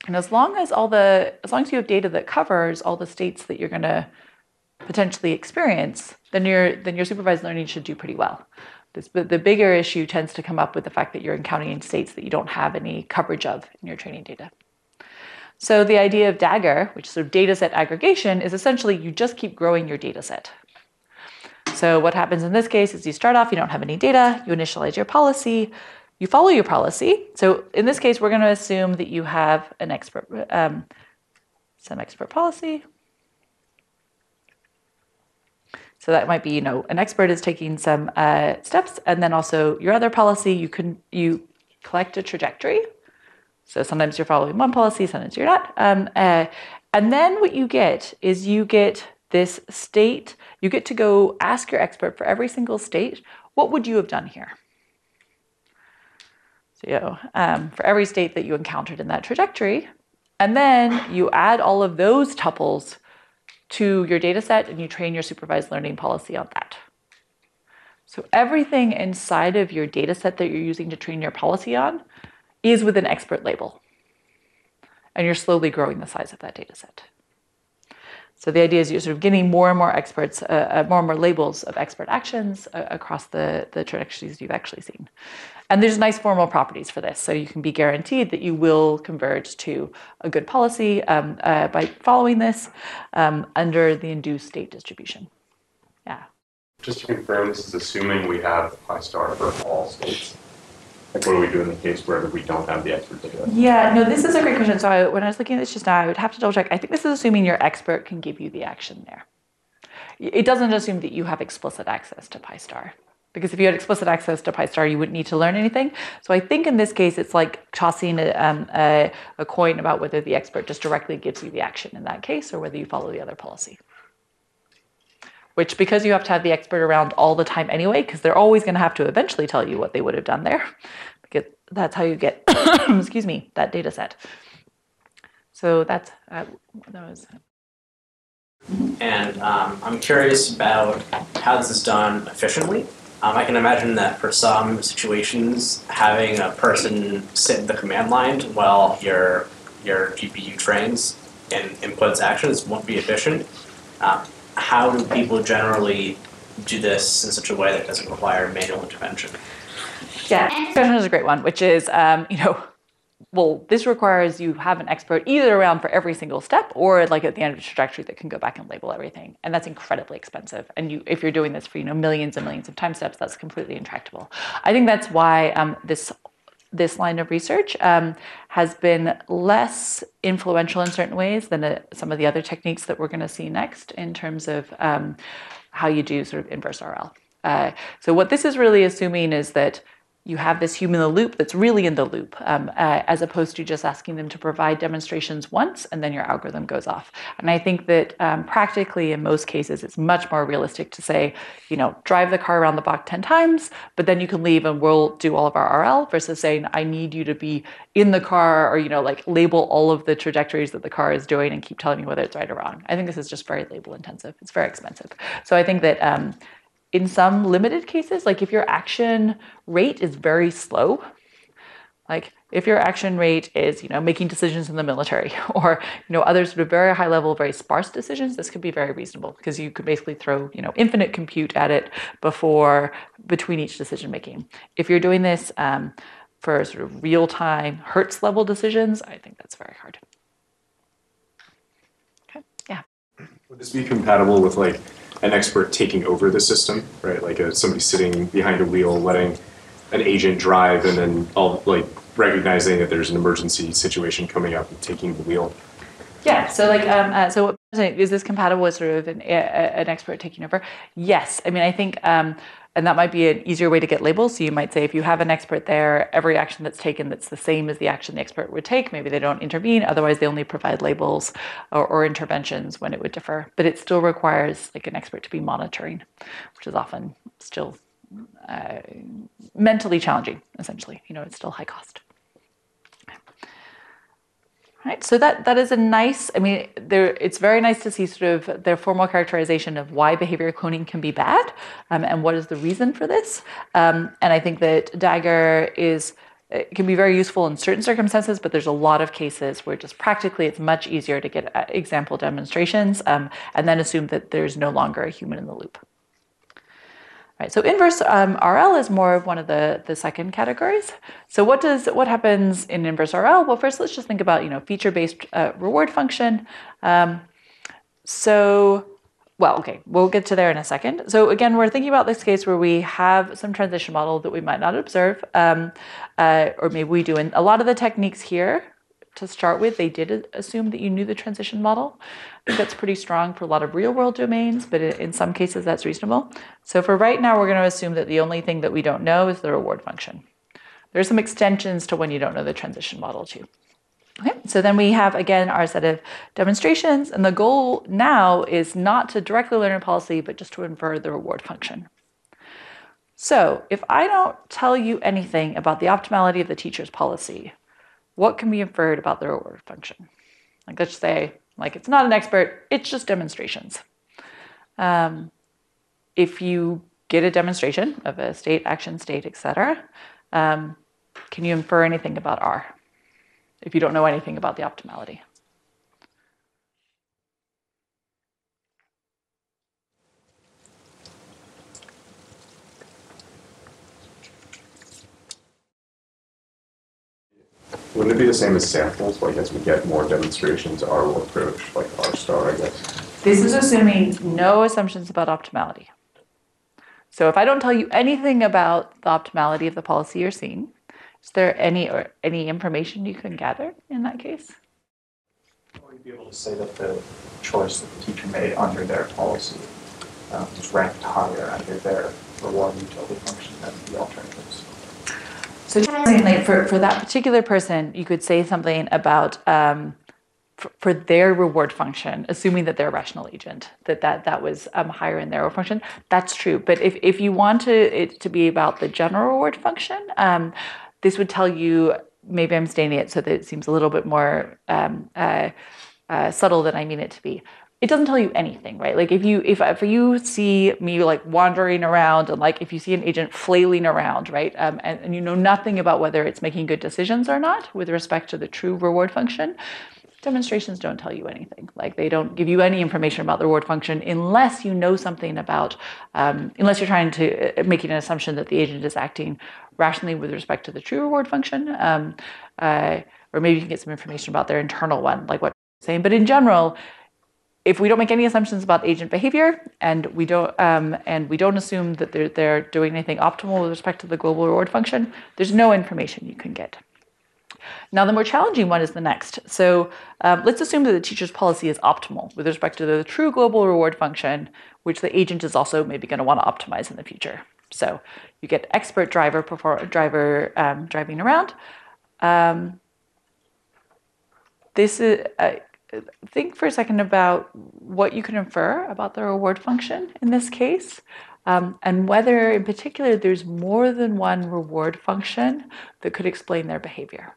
And as long as you have data that covers all the states that you're going to potentially experience, then your supervised learning should do pretty well. The bigger issue tends to come up with the fact that you're encountering states that you don't have any coverage of in your training data. So the idea of DAGGER, which is sort of dataset aggregation, is essentially you just keep growing your dataset. So what happens in this case is you start off, you don't have any data, you initialize your policy, you follow your policy. So in this case, we're going to assume that you have an expert, some expert policy. So that might be, an expert is taking some steps, and then also your other policy, you collect a trajectory. So sometimes you're following one policy, sometimes you're not. And then what you get is you get this state. You get to go ask your expert for every single state, what would you have done here? So for every state that you encountered in that trajectory, and then you add all of those tuples to your data set and you train your supervised learning policy on that. So everything inside of your data set that you're using to train your policy on is with an expert label. And you're slowly growing the size of that data set. So the idea is you're sort of getting more and more experts, more and more labels of expert actions across the trajectories you've actually seen. And there's nice formal properties for this. So you can be guaranteed that you will converge to a good policy by following this under the induced state distribution. Yeah. Just to confirm, this is assuming we have pi star for all states. Like, what do we do in the case where we don't have the expert data? Yeah, no, this is a great question. So when I was looking at this just now, I would have to double check. I think this is assuming your expert can give you the action there. It doesn't assume that you have explicit access to pi star. Because if you had explicit access to pi star, you wouldn't need to learn anything. So I think in this case, it's like tossing a coin about whether the expert just directly gives you the action in that case, or whether you follow the other policy. Which, because you have to have the expert around all the time anyway, because they're always going to have to eventually tell you what they would have done there, because that's how you get, excuse me, that data set. So that was. And I'm curious about how this is done efficiently. I can imagine that for some situations, having a person sit in the command line while your GPU trains and inputs actions won't be efficient. How do people generally do this in such a way that doesn't require manual intervention? Yeah, this question is a great one, which is, well, this requires you have an expert either around for every single step or like at the end of the trajectory that can go back and label everything. And that's incredibly expensive. And if you're doing this for millions and millions of time steps, that's completely intractable. I think that's why this line of research has been less influential in certain ways than some of the other techniques that we're going to see next in terms of how you do sort of inverse RL. So what this is really assuming is that you have this human in the loop that's really in the loop, as opposed to just asking them to provide demonstrations once and then your algorithm goes off. And I think that practically in most cases, it's much more realistic to say, drive the car around the block 10 times, but then you can leave and we'll do all of our RL, versus saying, I need you to be in the car or, like label all of the trajectories that the car is doing and keep telling me whether it's right or wrong. I think this is just very label intensive. It's very expensive. So I think that in some limited cases, like if your action rate is very slow, like if your action rate is, making decisions in the military or, other sort of very high level, very sparse decisions, this could be very reasonable because you could basically throw, infinite compute at it between each decision making. If you're doing this for sort of real time Hertz level decisions, I think that's very hard. Okay, yeah. Would this be compatible with like an expert taking over the system, right? Like somebody sitting behind a wheel, letting an agent drive, and then recognizing that there's an emergency situation coming up and taking the wheel. Yeah. So is this compatible with sort of an expert taking over? Yes. I mean, I think, and that might be an easier way to get labels. So you might say if you have an expert there, every action that's taken that's the same as the action the expert would take, maybe they don't intervene. Otherwise, they only provide labels or interventions when it would differ. But it still requires like an expert to be monitoring, which is often still mentally challenging, essentially. It's still high cost. Right, so that is a nice, it's very nice to see sort of their formal characterization of why behavior cloning can be bad and what is the reason for this. And I think that DAGGER can be very useful in certain circumstances, but there's a lot of cases where just practically it's much easier to get example demonstrations and then assume that there's no longer a human in the loop. Right, so inverse RL is more of one of the second categories. So what happens in inverse RL? Well, first let's just think about feature-based reward function. We'll get to there in a second. So again, we're thinking about this case where we have some transition model that we might not observe, or maybe we do. And a lot of the techniques here, to start with, they did assume that you knew the transition model. I think that's pretty strong for a lot of real world domains, but in some cases that's reasonable. So for right now, we're going to assume that the only thing that we don't know is the reward function. There's some extensions to when you don't know the transition model too. Okay, so then we have, again, our set of demonstrations, and the goal now is not to directly learn a policy, but just to infer the reward function. So if I don't tell you anything about the optimality of the teacher's policy, what can be inferred about the reward function? Like, let's say, it's not an expert, it's just demonstrations. If you get a demonstration of a state, action, state, etc., can you infer anything about R if you don't know anything about the optimality? Wouldn't it be the same as samples? Like as we get more demonstrations, R will approach like R star, I guess. This is assuming no assumptions about optimality. So if I don't tell you anything about the optimality of the policy you're seeing, is there any information you can gather in that case? Or you'd be able to say that the choice that the teacher made under their policy is ranked higher under their reward utility function than the alternatives. So like for that particular person, you could say something about for their reward function, assuming that they're a rational agent, that was higher in their reward function. That's true. But if you want it to be about the general reward function, this would tell you, maybe I'm stating it so that it seems a little bit more subtle than I mean it to be. It doesn't tell you anything, right? Like if you see me like wandering around and like if you see an agent flailing around, right, and you know nothing about whether it's making good decisions or not with respect to the true reward function, demonstrations don't tell you anything. Like they don't give you any information about the reward function unless you know something about, unless you're trying to making an assumption that the agent is acting rationally with respect to the true reward function, or maybe you can get some information about their internal one, like what I'm saying. But in general, if we don't make any assumptions about agent behavior and we don't assume that they're doing anything optimal with respect to the global reward function, there's no information you can get. Now, the more challenging one is the next. So let's assume that the teacher's policy is optimal with respect to the true global reward function, which the agent is also maybe going to want to optimize in the future. So you get expert driver driving around. This is think for a second about what you can infer about the reward function in this case, and whether in particular there's more than one reward function that could explain their behavior.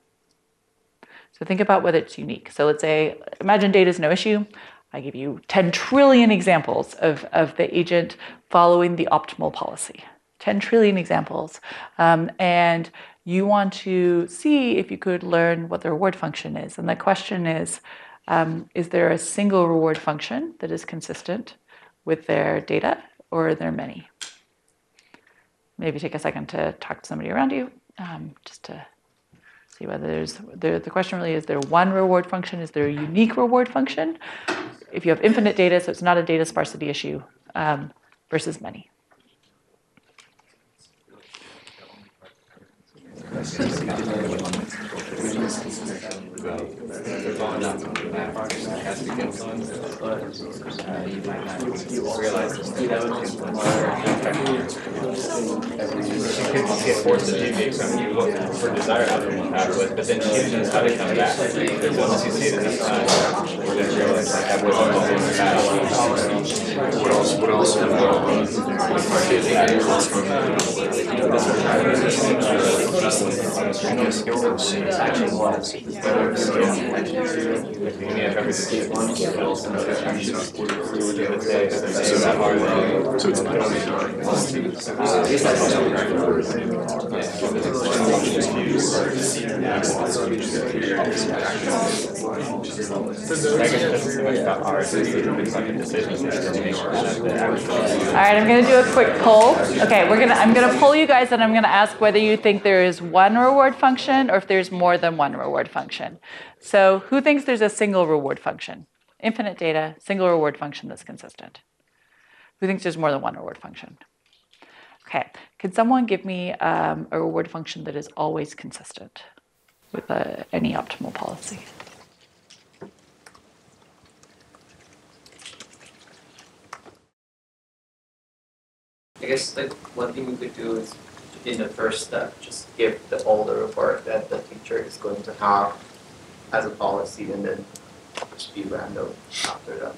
So think about whether it's unique. So let's say, imagine data is no issue. I give you 10 trillion examples of the agent following the optimal policy. 10 trillion examples. And you want to see if you could learn what the reward function is. And the question is there a single reward function that is consistent with their data, or are there many? Maybe take a second to talk to somebody around you, just to see whether the question really is there one reward function? Is there a unique reward function? If you have infinite data, so it's not a data sparsity issue, versus many. Get forced to deviate from you look for desired outcome but then chooses how to come back. Once you see it enough time, or then realize like that was what else so it's not All right, I'm going to do a quick poll. Okay, I'm going to poll you guys, and I'm going to ask whether you think there is one reward function or if there's more than one reward function. So who thinks there's a single reward function? Infinite data, single reward function that's consistent. Who thinks there's more than one reward function? Okay, could someone give me a reward function that is always consistent with any optimal policy? I guess like one thing we could do is in the first step, just give the older reward that the teacher is going to have as a policy, and then just be random after that.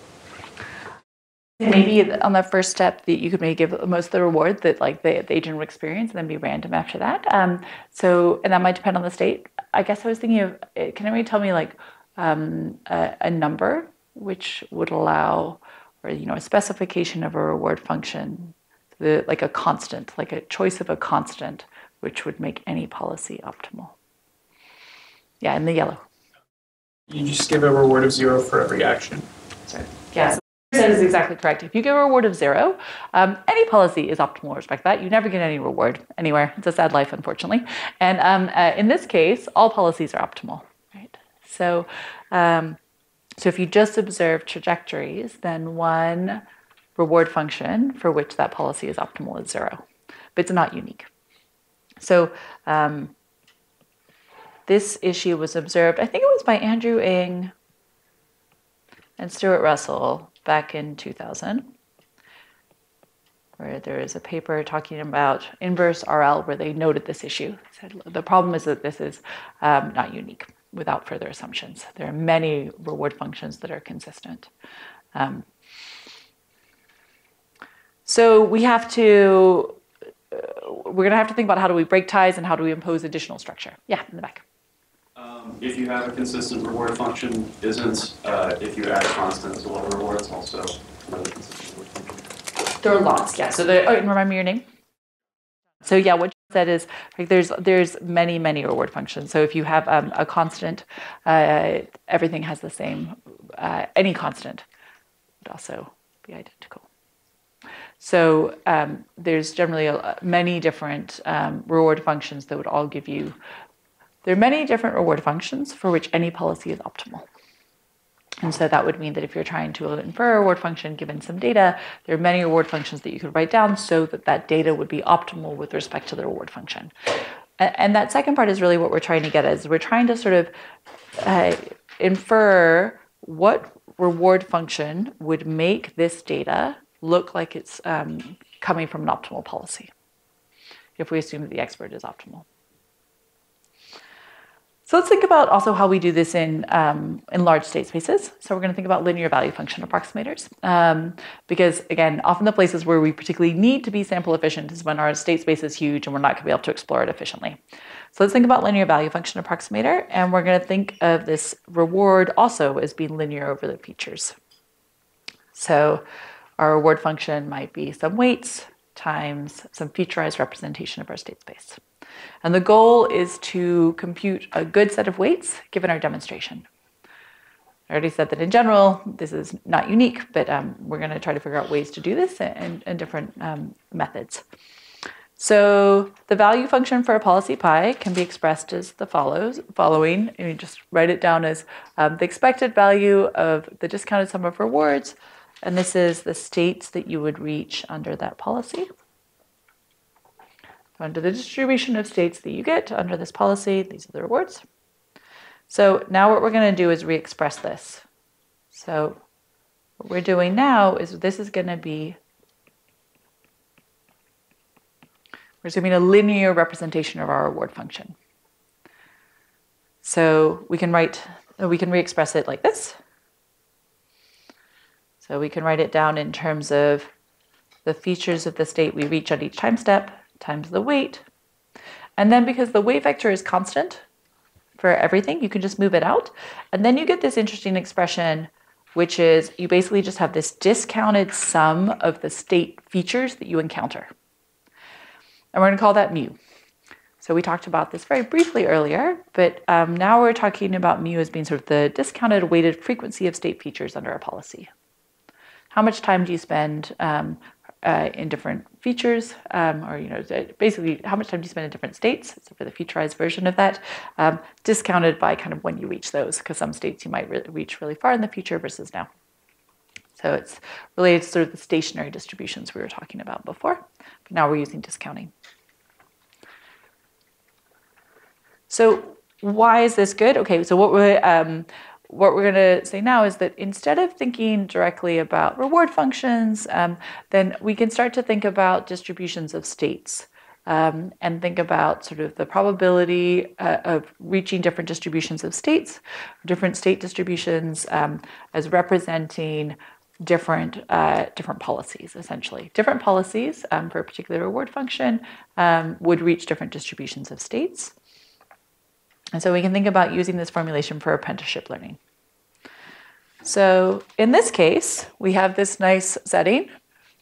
Maybe on the first step that you could maybe give most of the reward that like the agent would experience, and then be random after that. And that might depend on the state. I guess I was thinking of, can anybody tell me like a number which would allow, or a specification of a reward function, like a constant, like a choice of a constant, which would make any policy optimal. Yeah, in the yellow. You just give a reward of 0 for every action. Sorry. Yeah. That is exactly correct. If you give a reward of 0, any policy is optimal with respect to that. You never get any reward anywhere. It's a sad life, unfortunately. And in this case, all policies are optimal, right? So, so if you just observe trajectories, then one reward function for which that policy is optimal is 0, but it's not unique. So this issue was observed, I think it was by Andrew Ng and Stuart Russell back in 2000, where there is a paper talking about inverse RL where they noted this issue. Said, the problem is that this is not unique without further assumptions. There are many reward functions that are consistent. So we have to, we're gonna have to think about how do we break ties and how do we impose additional structure. Yeah, in the back. If you have a consistent reward function, isn't if you add constants to lower rewards also another consistent reward function? There are lots, yeah. So and remind me your name. So yeah, what you said is like there's many reward functions. So if you have a constant, everything has the same. Any constant would also be identical. So there's generally many different reward functions that would all give you. There are many different reward functions for which any policy is optimal. And so that would mean that if you're trying to infer a reward function given some data, there are many reward functions that you could write down so that that data would be optimal with respect to the reward function. And that second part is really what we're trying to get at, is we're trying to sort of infer what reward function would make this data look like it's coming from an optimal policy, if we assume that the expert is optimal. So let's think about also how we do this in large state spaces. So we're going to think about linear value function approximators. Because again, often the places where we particularly need to be sample efficient is when our state space is huge and we're not going to be able to explore it efficiently. So let's think about linear value function approximator, and we're going to think of this reward also as being linear over the features. So our reward function might be some weights times some featurized representation of our state space. And the goal is to compute a good set of weights given our demonstration. I already said that in general, this is not unique, but we're going to try to figure out ways to do this in different methods. So the value function for a policy pi can be expressed as the following. And you just write it down as the expected value of the discounted sum of rewards. And this is the states that you would reach under that policy. So under the distribution of states that you get under this policy, these are the rewards. So now what we're going to do is re-express this. So what we're doing now is this is going to be, we're assuming a linear representation of our reward function. So we can re-express it like this. So we can write it down in terms of the features of the state we reach at each time step times the weight. And then because the weight vector is constant for everything, you can just move it out. And then you get this interesting expression, which is you basically just have this discounted sum of the state features that you encounter. And we're going to call that mu. So we talked about this very briefly earlier, but now we're talking about mu as being sort of the discounted weighted frequency of state features under a policy. How much time do you spend in different features, or basically how much time do you spend in different states, so for the featurized version of that, discounted by kind of when you reach those, because some states you might reach really far in the future versus now. So it's related to sort of the stationary distributions we were talking about before, but now we're using discounting. So why is this good? Okay, so what we're going to say now is that instead of thinking directly about reward functions, then we can start to think about distributions of states and think about sort of the probability of reaching different distributions of states, different state distributions as representing different policies, essentially. Different policies for a particular reward function would reach different distributions of states. And so we can think about using this formulation for apprenticeship learning. So in this case, we have this nice setting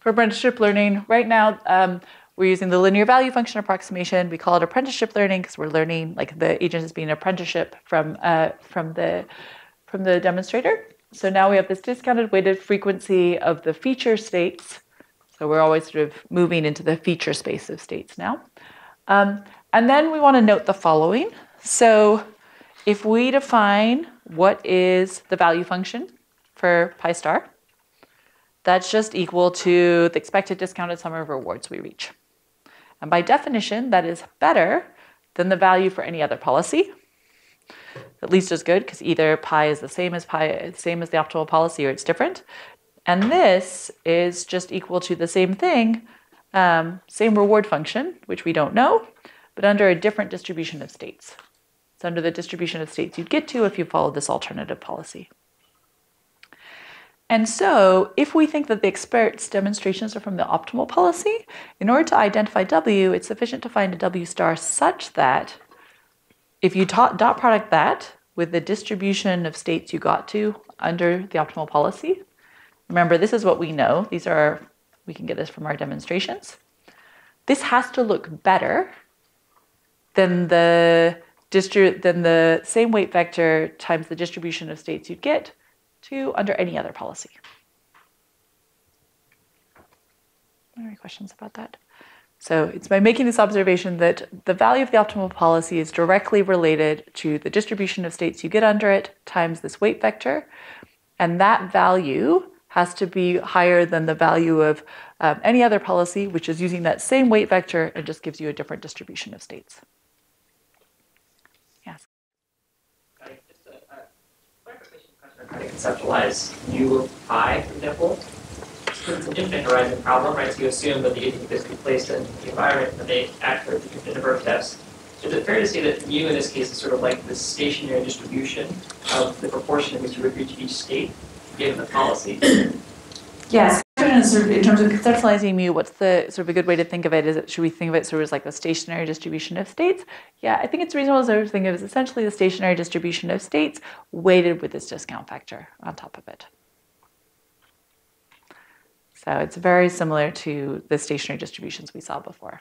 for apprenticeship learning. Right now, we're using the linear value function approximation. We call it apprenticeship learning because we're learning, like the agent is being an apprenticeship from the demonstrator. So now we have this discounted weighted frequency of the feature states. So we're always sort of moving into the feature space of states now. And then we want to note the following. So if we define what is the value function for pi star, that's just equal to the expected discounted sum of rewards we reach. And by definition, that is better than the value for any other policy. At least as good, because either pi is the same as the optimal policy or it's different. And this is just equal to the same thing, same reward function, which we don't know, but under a different distribution of states. It's under the distribution of states you'd get to if you follow this alternative policy. And so if we think that the expert's demonstrations are from the optimal policy, in order to identify W, it's sufficient to find a W star such that if you dot product that with the distribution of states you got to under the optimal policy, remember this is what we know. We can get this from our demonstrations. This has to look better than the same weight vector times the distribution of states you'd get to under any other policy. Any questions about that? So it's by making this observation that the value of the optimal policy is directly related to the distribution of states you get under it times this weight vector. And that value has to be higher than the value of any other policy, which is using that same weight vector and just gives you a different distribution of states. Yes? Just a clarification question on how to conceptualize u of pi, for example. It's an infinite horizon problem, right? So you assume that the agent is placed in the environment and they act for the number of steps. Is it fair to say that mu in this case is sort of like the stationary distribution of the proportion in which you would reach each state given the policy? Yes. In terms of conceptualizing mu, what's the sort of a good way to think of it? Should we think of it sort of as like the stationary distribution of states? Yeah, I think it's reasonable to think of it as essentially the stationary distribution of states weighted with this discount factor on top of it. So it's very similar to the stationary distributions we saw before.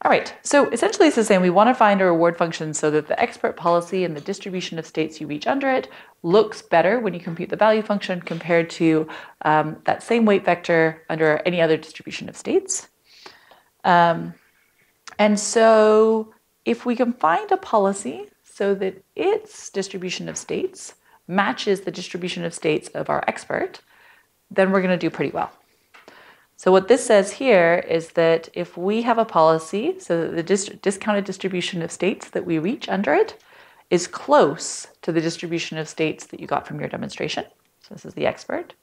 All right, so essentially it's the same. We want to find a reward function so that the expert policy and the distribution of states you reach under it looks better when you compute the value function compared to that same weight vector under any other distribution of states. And so if we can find a policy so that its distribution of states matches the distribution of states of our expert, then we're going to do pretty well. So what this says here is that if we have a policy so that the discounted distribution of states that we reach under it is close to the distribution of states that you got from your demonstration, so this is the expert.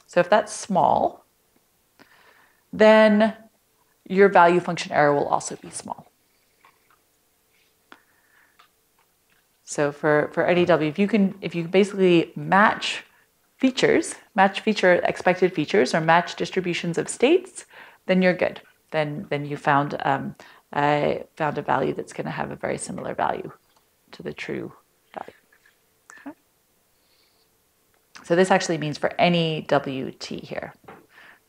So if that's small, then your value function error will also be small. So for any W, if you basically match feature expected features or match distributions of states, then you're good. Then you found a value that's going to have a very similar value to the true value. Okay. So this actually means for any WT here.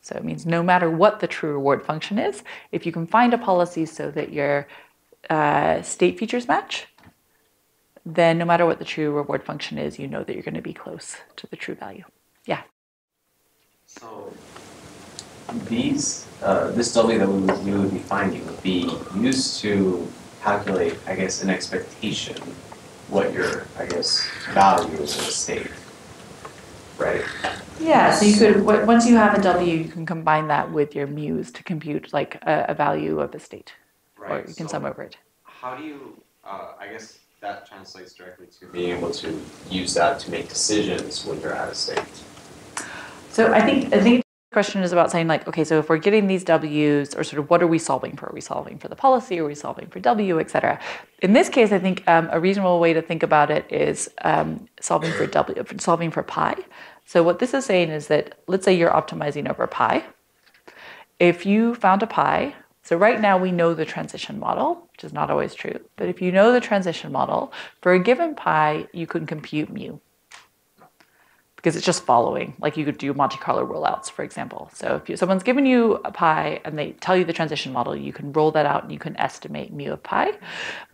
So it means no matter what the true reward function is, if you can find a policy so that your state features match, then no matter what the true reward function is, you know that you're going to be close to the true value. Yeah. So this W that we would be finding would be used to calculate, I guess, an expectation, what your, I guess, value is in a state, right? Yeah, so you could, once you have a W, you can combine that with your mu's to compute like a value of a state, right, or you can sum over it. How do you, I guess, that translates directly to being able to use that to make decisions when you're at a state. So I think the question is about saying like, okay, so if we're getting these W's, or sort of what are we solving for? Are we solving for the policy? Are we solving for W, et cetera? In this case, I think a reasonable way to think about it is solving for W, solving for pi. So what this is saying is that, let's say you're optimizing over pi. If you found a pi, so right now we know the transition model, which is not always true, but if you know the transition model, for a given pi, you can compute mu. because it's just following. Like you could do Monte Carlo rollouts, for example. So if someone's given you a pi and they tell you the transition model, you can roll that out and you can estimate mu of pi.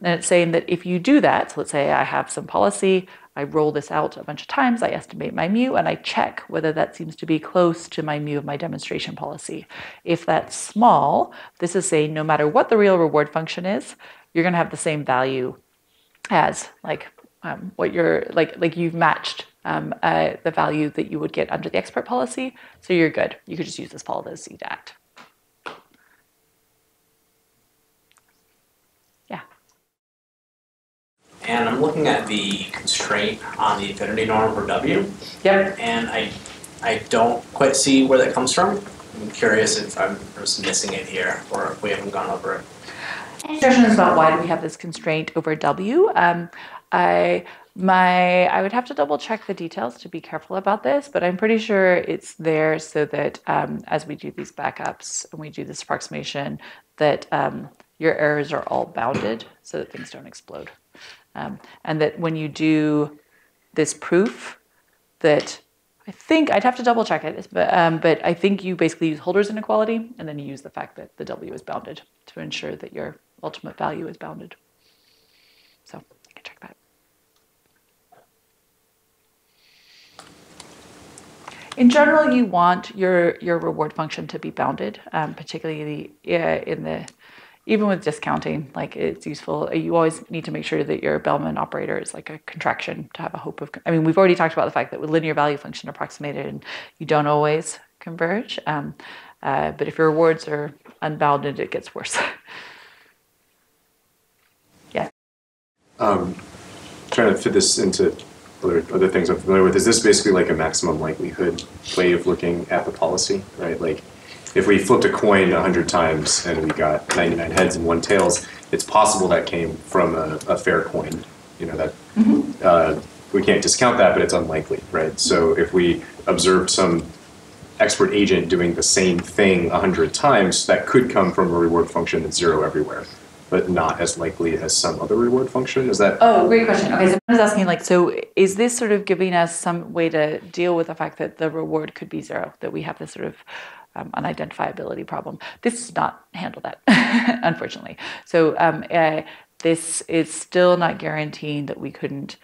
And it's saying that if you do that, so let's say I have some policy, I roll this out a bunch of times, I estimate my mu, and I check whether that seems to be close to my mu of my demonstration policy. If that's small, this is saying no matter what the real reward function is, you're going to have the same value as like what you're like you've matched the value that you would get under the expert policy, so you're good. You could just use this policy to act. Yeah. And I'm looking at the constraint on the infinity norm for W. Yep. And I don't quite see where that comes from. I'm curious if I'm just missing it here or if we haven't gone over it. Question is about why do we have this constraint over W. I would have to double check the details to be careful about this, but I'm pretty sure it's there so that as we do these backups and we do this approximation, that your errors are all bounded so that things don't explode. And that when you do this proof, that I think I'd have to double check it, but I think you basically use Holder's inequality and then you use the fact that the W is bounded to ensure that your ultimate value is bounded. So I can check that. In general, you want your reward function to be bounded, particularly even with discounting, like it's useful. You always need to make sure that your Bellman operator is like a contraction to have a hope of, I mean, we've already talked about the fact that with linear value function approximated, and you don't always converge. But if your rewards are unbounded, it gets worse. Yeah. Trying to fit this into other things I'm familiar with. Is this basically like a maximum likelihood way of looking at the policy, right? Like, if we flipped a coin 100 times and we got 99 heads and 1 tails, it's possible that came from a fair coin. You know, that we can't discount that, but it's unlikely, right? So if we observed some expert agent doing the same thing 100 times, that could come from a reward function that's 0 everywhere, but not as likely as some other reward function. Is that? Oh, great question. Okay, so I was asking, like, so is this sort of giving us some way to deal with the fact that the reward could be 0, that we have this sort of unidentifiability problem? This does not handle that, unfortunately. So this is still not guaranteeing that we couldn't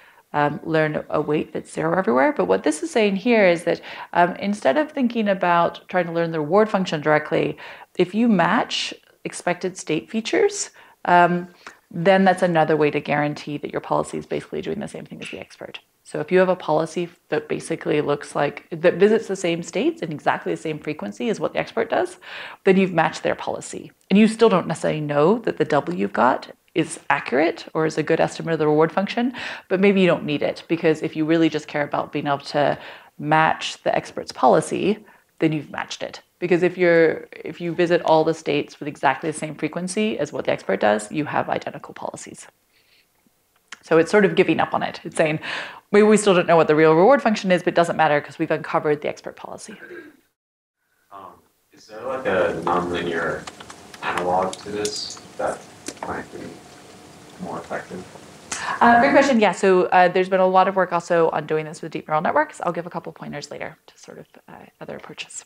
learn a weight that's 0 everywhere. But what this is saying here is that instead of thinking about trying to learn the reward function directly, if you match expected state features, then that's another way to guarantee that your policy is basically doing the same thing as the expert. So if you have a policy that basically looks like, that visits the same states in exactly the same frequency as what the expert does, then you've matched their policy. And you still don't necessarily know that the W you've got is accurate or is a good estimate of the reward function, but maybe you don't need it, because if you really just care about being able to match the expert's policy, then you've matched it. Because if you visit all the states with exactly the same frequency as what the expert does, you have identical policies. So it's sort of giving up on it. It's saying, maybe we still don't know what the real reward function is, but it doesn't matter because we've uncovered the expert policy. Is there like a nonlinear analog to this that might be more effective? Great question. Yeah, so there's been a lot of work also on doing this with deep neural networks. I'll give a couple pointers later to sort of other approaches.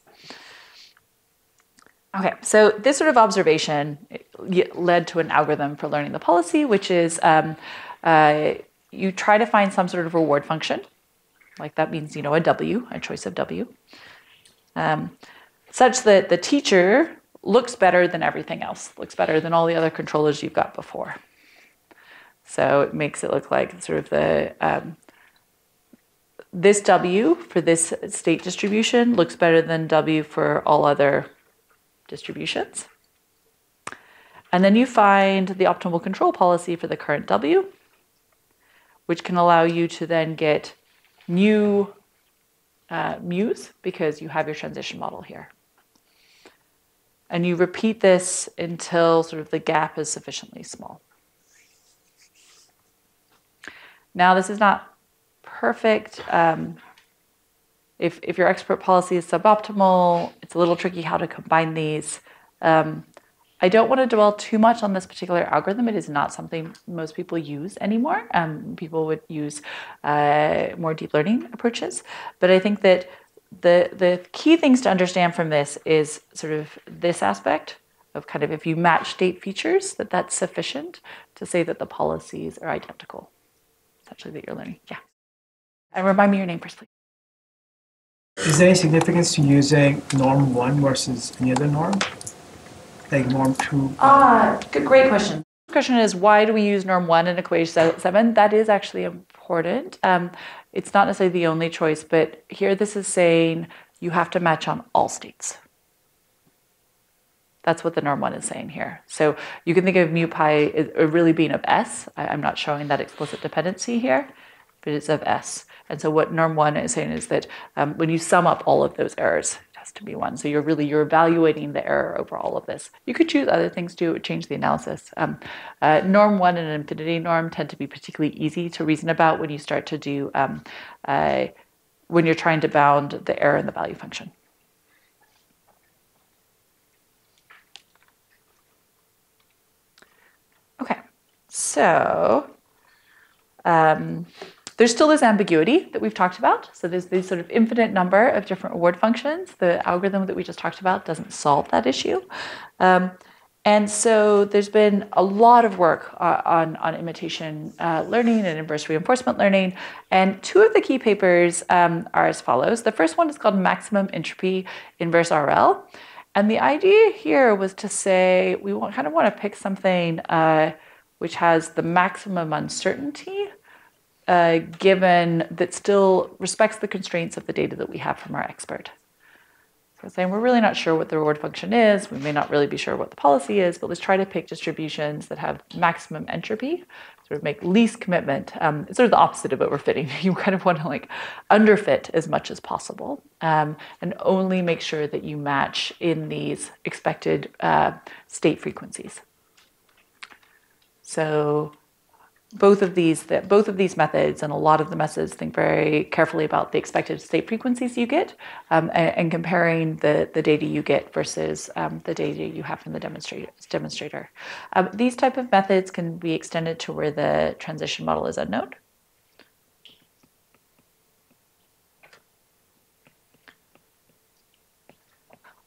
Okay, so this sort of observation led to an algorithm for learning the policy, which is you try to find some sort of reward function, like that means, you know, a W, a choice of W, such that the teacher looks better than everything else, looks better than all the other controllers you've got before. So it makes it look like sort of the this W for this state distribution looks better than W for all other distributions. And then you find the optimal control policy for the current W, which can allow you to then get new mu's because you have your transition model here. And you repeat this until sort of the gap is sufficiently small. Now, this is not perfect. If your expert policy is suboptimal, it's a little tricky how to combine these. I don't want to dwell too much on this particular algorithm. It is not something most people use anymore. People would use more deep learning approaches. But I think that the key things to understand from this is sort of this aspect of kind of if you match state features, that's sufficient to say that the policies are identical, essentially, that you're learning. Yeah. And remind me your name first, please. Is there any significance to using norm 1 versus any other norm? Like norm 2? Great question. The question is, why do we use norm 1 in equation 7? That is actually important. It's not necessarily the only choice, but here this is saying you have to match on all states. That's what the norm 1 is saying here. So you can think of mu pi as really being of S. I'm not showing that explicit dependency here, but it's of S. And so what norm 1 is saying is that when you sum up all of those errors, it has to be 1. So you're evaluating the error over all of this. You could choose other things to change the analysis. Norm 1 and an infinity norm tend to be particularly easy to reason about when you start to do, when you're trying to bound the error in the value function. Okay, so there's still this ambiguity that we've talked about. So there's this sort of infinite number of different reward functions. The algorithm that we just talked about doesn't solve that issue. And so there's been a lot of work on imitation learning and inverse reinforcement learning. And two of the key papers are as follows. The first one is called Maximum Entropy Inverse RL. And the idea here was to say we kind of want to pick something which has the maximum uncertainty given that still respects the constraints of the data that we have from our expert. So we're saying we're really not sure what the reward function is. We may not really be sure what the policy is, but let's try to pick distributions that have maximum entropy, sort of make least commitment. It's sort of the opposite of what we're fitting. You kind of want to like underfit as much as possible and only make sure that you match in these expected state frequencies. So both of these methods and a lot of the methods think very carefully about the expected state frequencies you get and comparing the data you get versus the data you have from the demonstrator. These type of methods can be extended to where the transition model is unknown.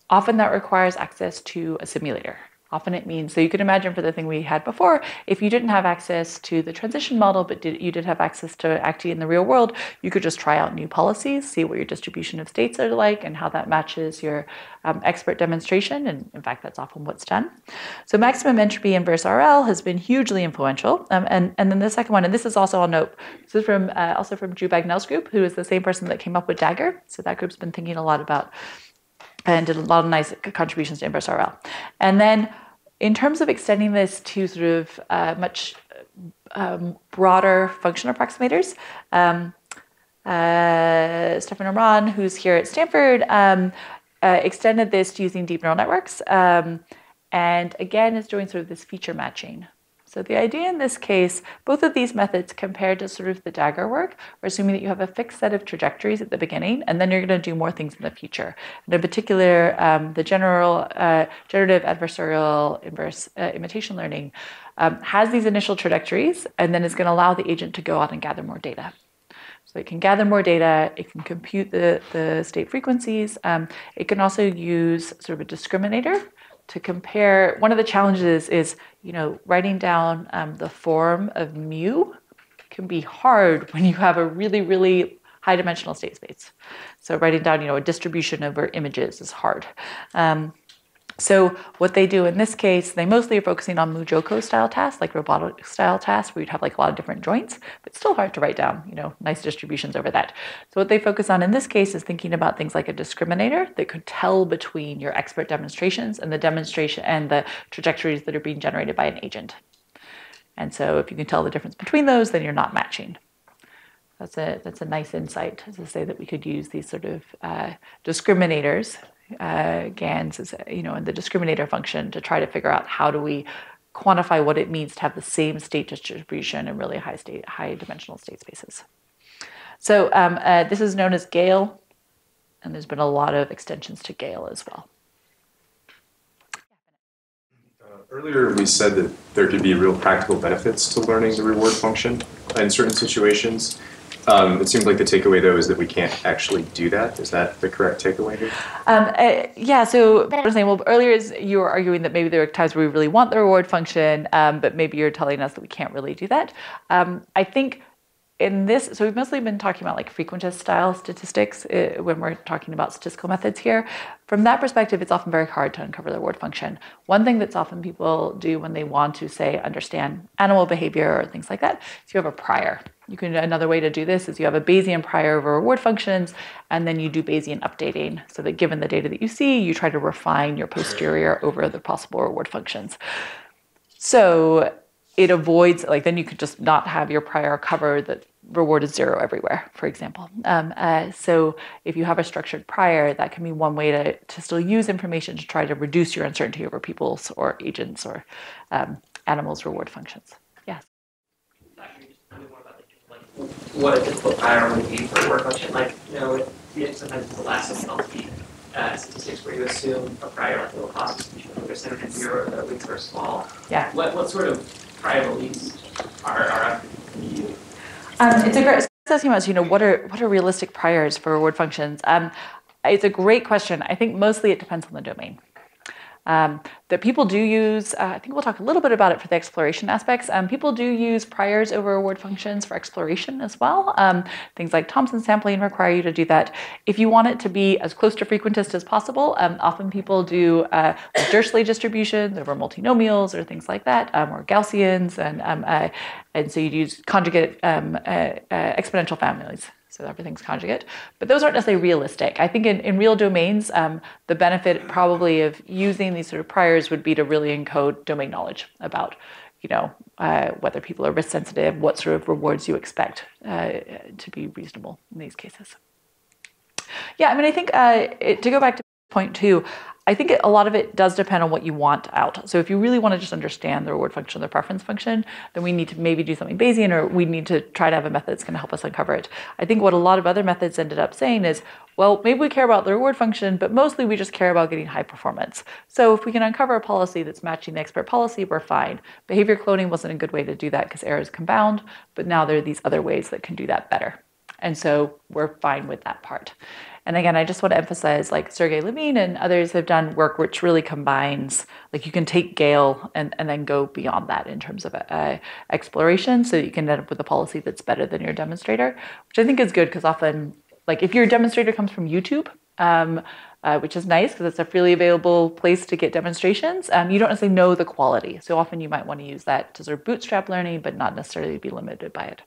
Often that requires access to a simulator. Often it means, so you can imagine for the thing we had before, if you didn't have access to the transition model, but you did have access to acting in the real world, you could just try out new policies, see what your distribution of states are like and how that matches your expert demonstration. And in fact, that's often what's done. So maximum entropy inverse RL has been hugely influential. And then the second one, and this is also, I'll note, this is from also from Drew Bagnell's group, who is the same person that came up with DAGGER. So that group's been thinking a lot about and did a lot of nice contributions to inverse RL. And then in terms of extending this to sort of much broader function approximators, Stefan Imran, who's here at Stanford, extended this to using deep neural networks. And again, is doing sort of this feature matching. So the idea in this case, both of these methods compared to sort of the DAGGER work, are assuming that you have a fixed set of trajectories at the beginning, and then you're going to do more things in the future. And in particular, the generative adversarial inverse imitation learning has these initial trajectories, and then is going to allow the agent to go out and gather more data. So it can gather more data, it can compute the state frequencies, it can also use sort of a discriminator to compare. One of the challenges is, writing down the form of mu can be hard when you have a really, really high dimensional state space. So writing down, a distribution over images is hard. So what they do in this case, they mostly are focusing on Mujoko style tasks, like robotic style tasks, where you'd have like a lot of different joints, but still hard to write down, nice distributions over that. So what they focus on in this case is thinking about things like a discriminator that could tell between your expert demonstrations and the demonstration and the trajectories that are being generated by an agent. And so if you can tell the difference between those, then you're not matching. That's a nice insight to say that we could use these sort of discriminators, GANs, in the discriminator function to try to figure out how do we quantify what it means to have the same state distribution in really high dimensional state spaces. So this is known as Gale, and there's been a lot of extensions to Gale as well. Earlier, we said that there could be real practical benefits to learning the reward function in certain situations. It seems like the takeaway, though, is that we can't actually do that. Is that the correct takeaway here? Yeah, so I was saying, well, earlier you were arguing that maybe there are times where we really want the reward function, but maybe you're telling us that we can't really do that. I think in this, so we've mostly been talking about like frequentist style statistics when we're talking about statistical methods here. From that perspective, it's often very hard to uncover the reward function. One thing that's often people do when they want to, say, understand animal behavior or things like that, is you have a prior. Another way to do this is you have a Bayesian prior over reward functions, and then you do Bayesian updating, so that given the data that you see, you try to refine your posterior over the possible reward functions. So it avoids, like, then you could just not have your prior cover that reward is 0 everywhere, for example. So if you have a structured prior, that can be one way to still use information to try to reduce your uncertainty over people's or agents or animals' reward functions. Yes. What a typical prior would be for a work function, like, sometimes it's elastic NLP statistics where you assume a prior like low cost, whether center to 0 or weights are small. Yeah. What sort of prior beliefs are you? It's a great asking about, what are realistic priors for reward functions? It's a great question. I think mostly it depends on the domain. That people do use, I think we'll talk a little bit about it for the exploration aspects. People do use priors over reward functions for exploration as well. Things like Thompson sampling require you to do that. If you want it to be as close to frequentist as possible, often people do Dirichlet distributions over multinomials or things like that, or Gaussians, and so you'd use conjugate exponential families. So everything's conjugate. But those aren't necessarily realistic. I think in real domains, the benefit probably of using these sort of priors would be to really encode domain knowledge about, whether people are risk sensitive, what sort of rewards you expect to be reasonable in these cases. Yeah, I think to go back to point 2, I think a lot of it does depend on what you want out. So if you really want to just understand the reward function or the preference function, then we need to maybe do something Bayesian, or we need to try to have a method that's going to help us uncover it. I think what a lot of other methods ended up saying is, well, maybe we care about the reward function, but mostly we just care about getting high performance. So if we can uncover a policy that's matching the expert policy, we're fine. Behavior cloning wasn't a good way to do that because errors compound, but now there are these other ways that can do that better. And so we're fine with that part. And again, I just want to emphasize, like Sergey Levine and others have done work which really combines, like you can take Gale and then go beyond that in terms of exploration, so that you can end up with a policy that's better than your demonstrator, which I think is good because often, like if your demonstrator comes from YouTube, which is nice because it's a freely available place to get demonstrations, you don't necessarily know the quality. So often you might want to use that to sort of bootstrap learning, but not necessarily be limited by it.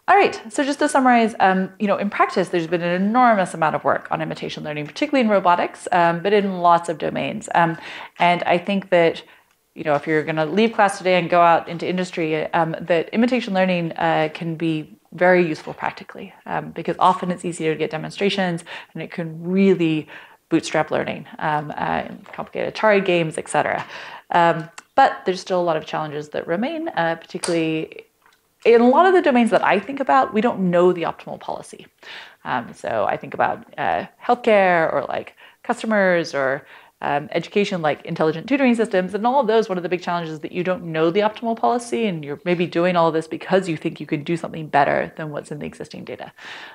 All right, so just to summarize, in practice, there's been an enormous amount of work on imitation learning, particularly in robotics, but in lots of domains. And I think that, if you're going to leave class today and go out into industry, that imitation learning can be very useful practically, because often it's easier to get demonstrations, and it can really bootstrap learning, complicated Atari games, etc. But there's still a lot of challenges that remain, particularly in a lot of the domains that I think about, we don't know the optimal policy. So I think about healthcare or like customers or education, like intelligent tutoring systems, and all of those. One of the big challenges is that you don't know the optimal policy, and you're maybe doing all of this because you think you could do something better than what's in the existing data.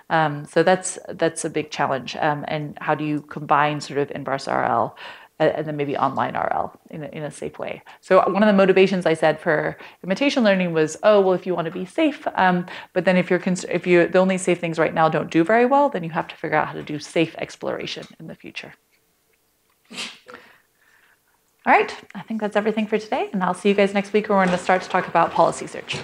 So that's a big challenge. And how do you combine sort of inverse RL and then maybe online RL in a safe way. So one of the motivations I said for imitation learning was, if you want to be safe, but then if the only safe things right now don't do very well, then you have to figure out how to do safe exploration in the future. All right, I think that's everything for today, and I'll see you guys next week where we're going to start to talk about policy search.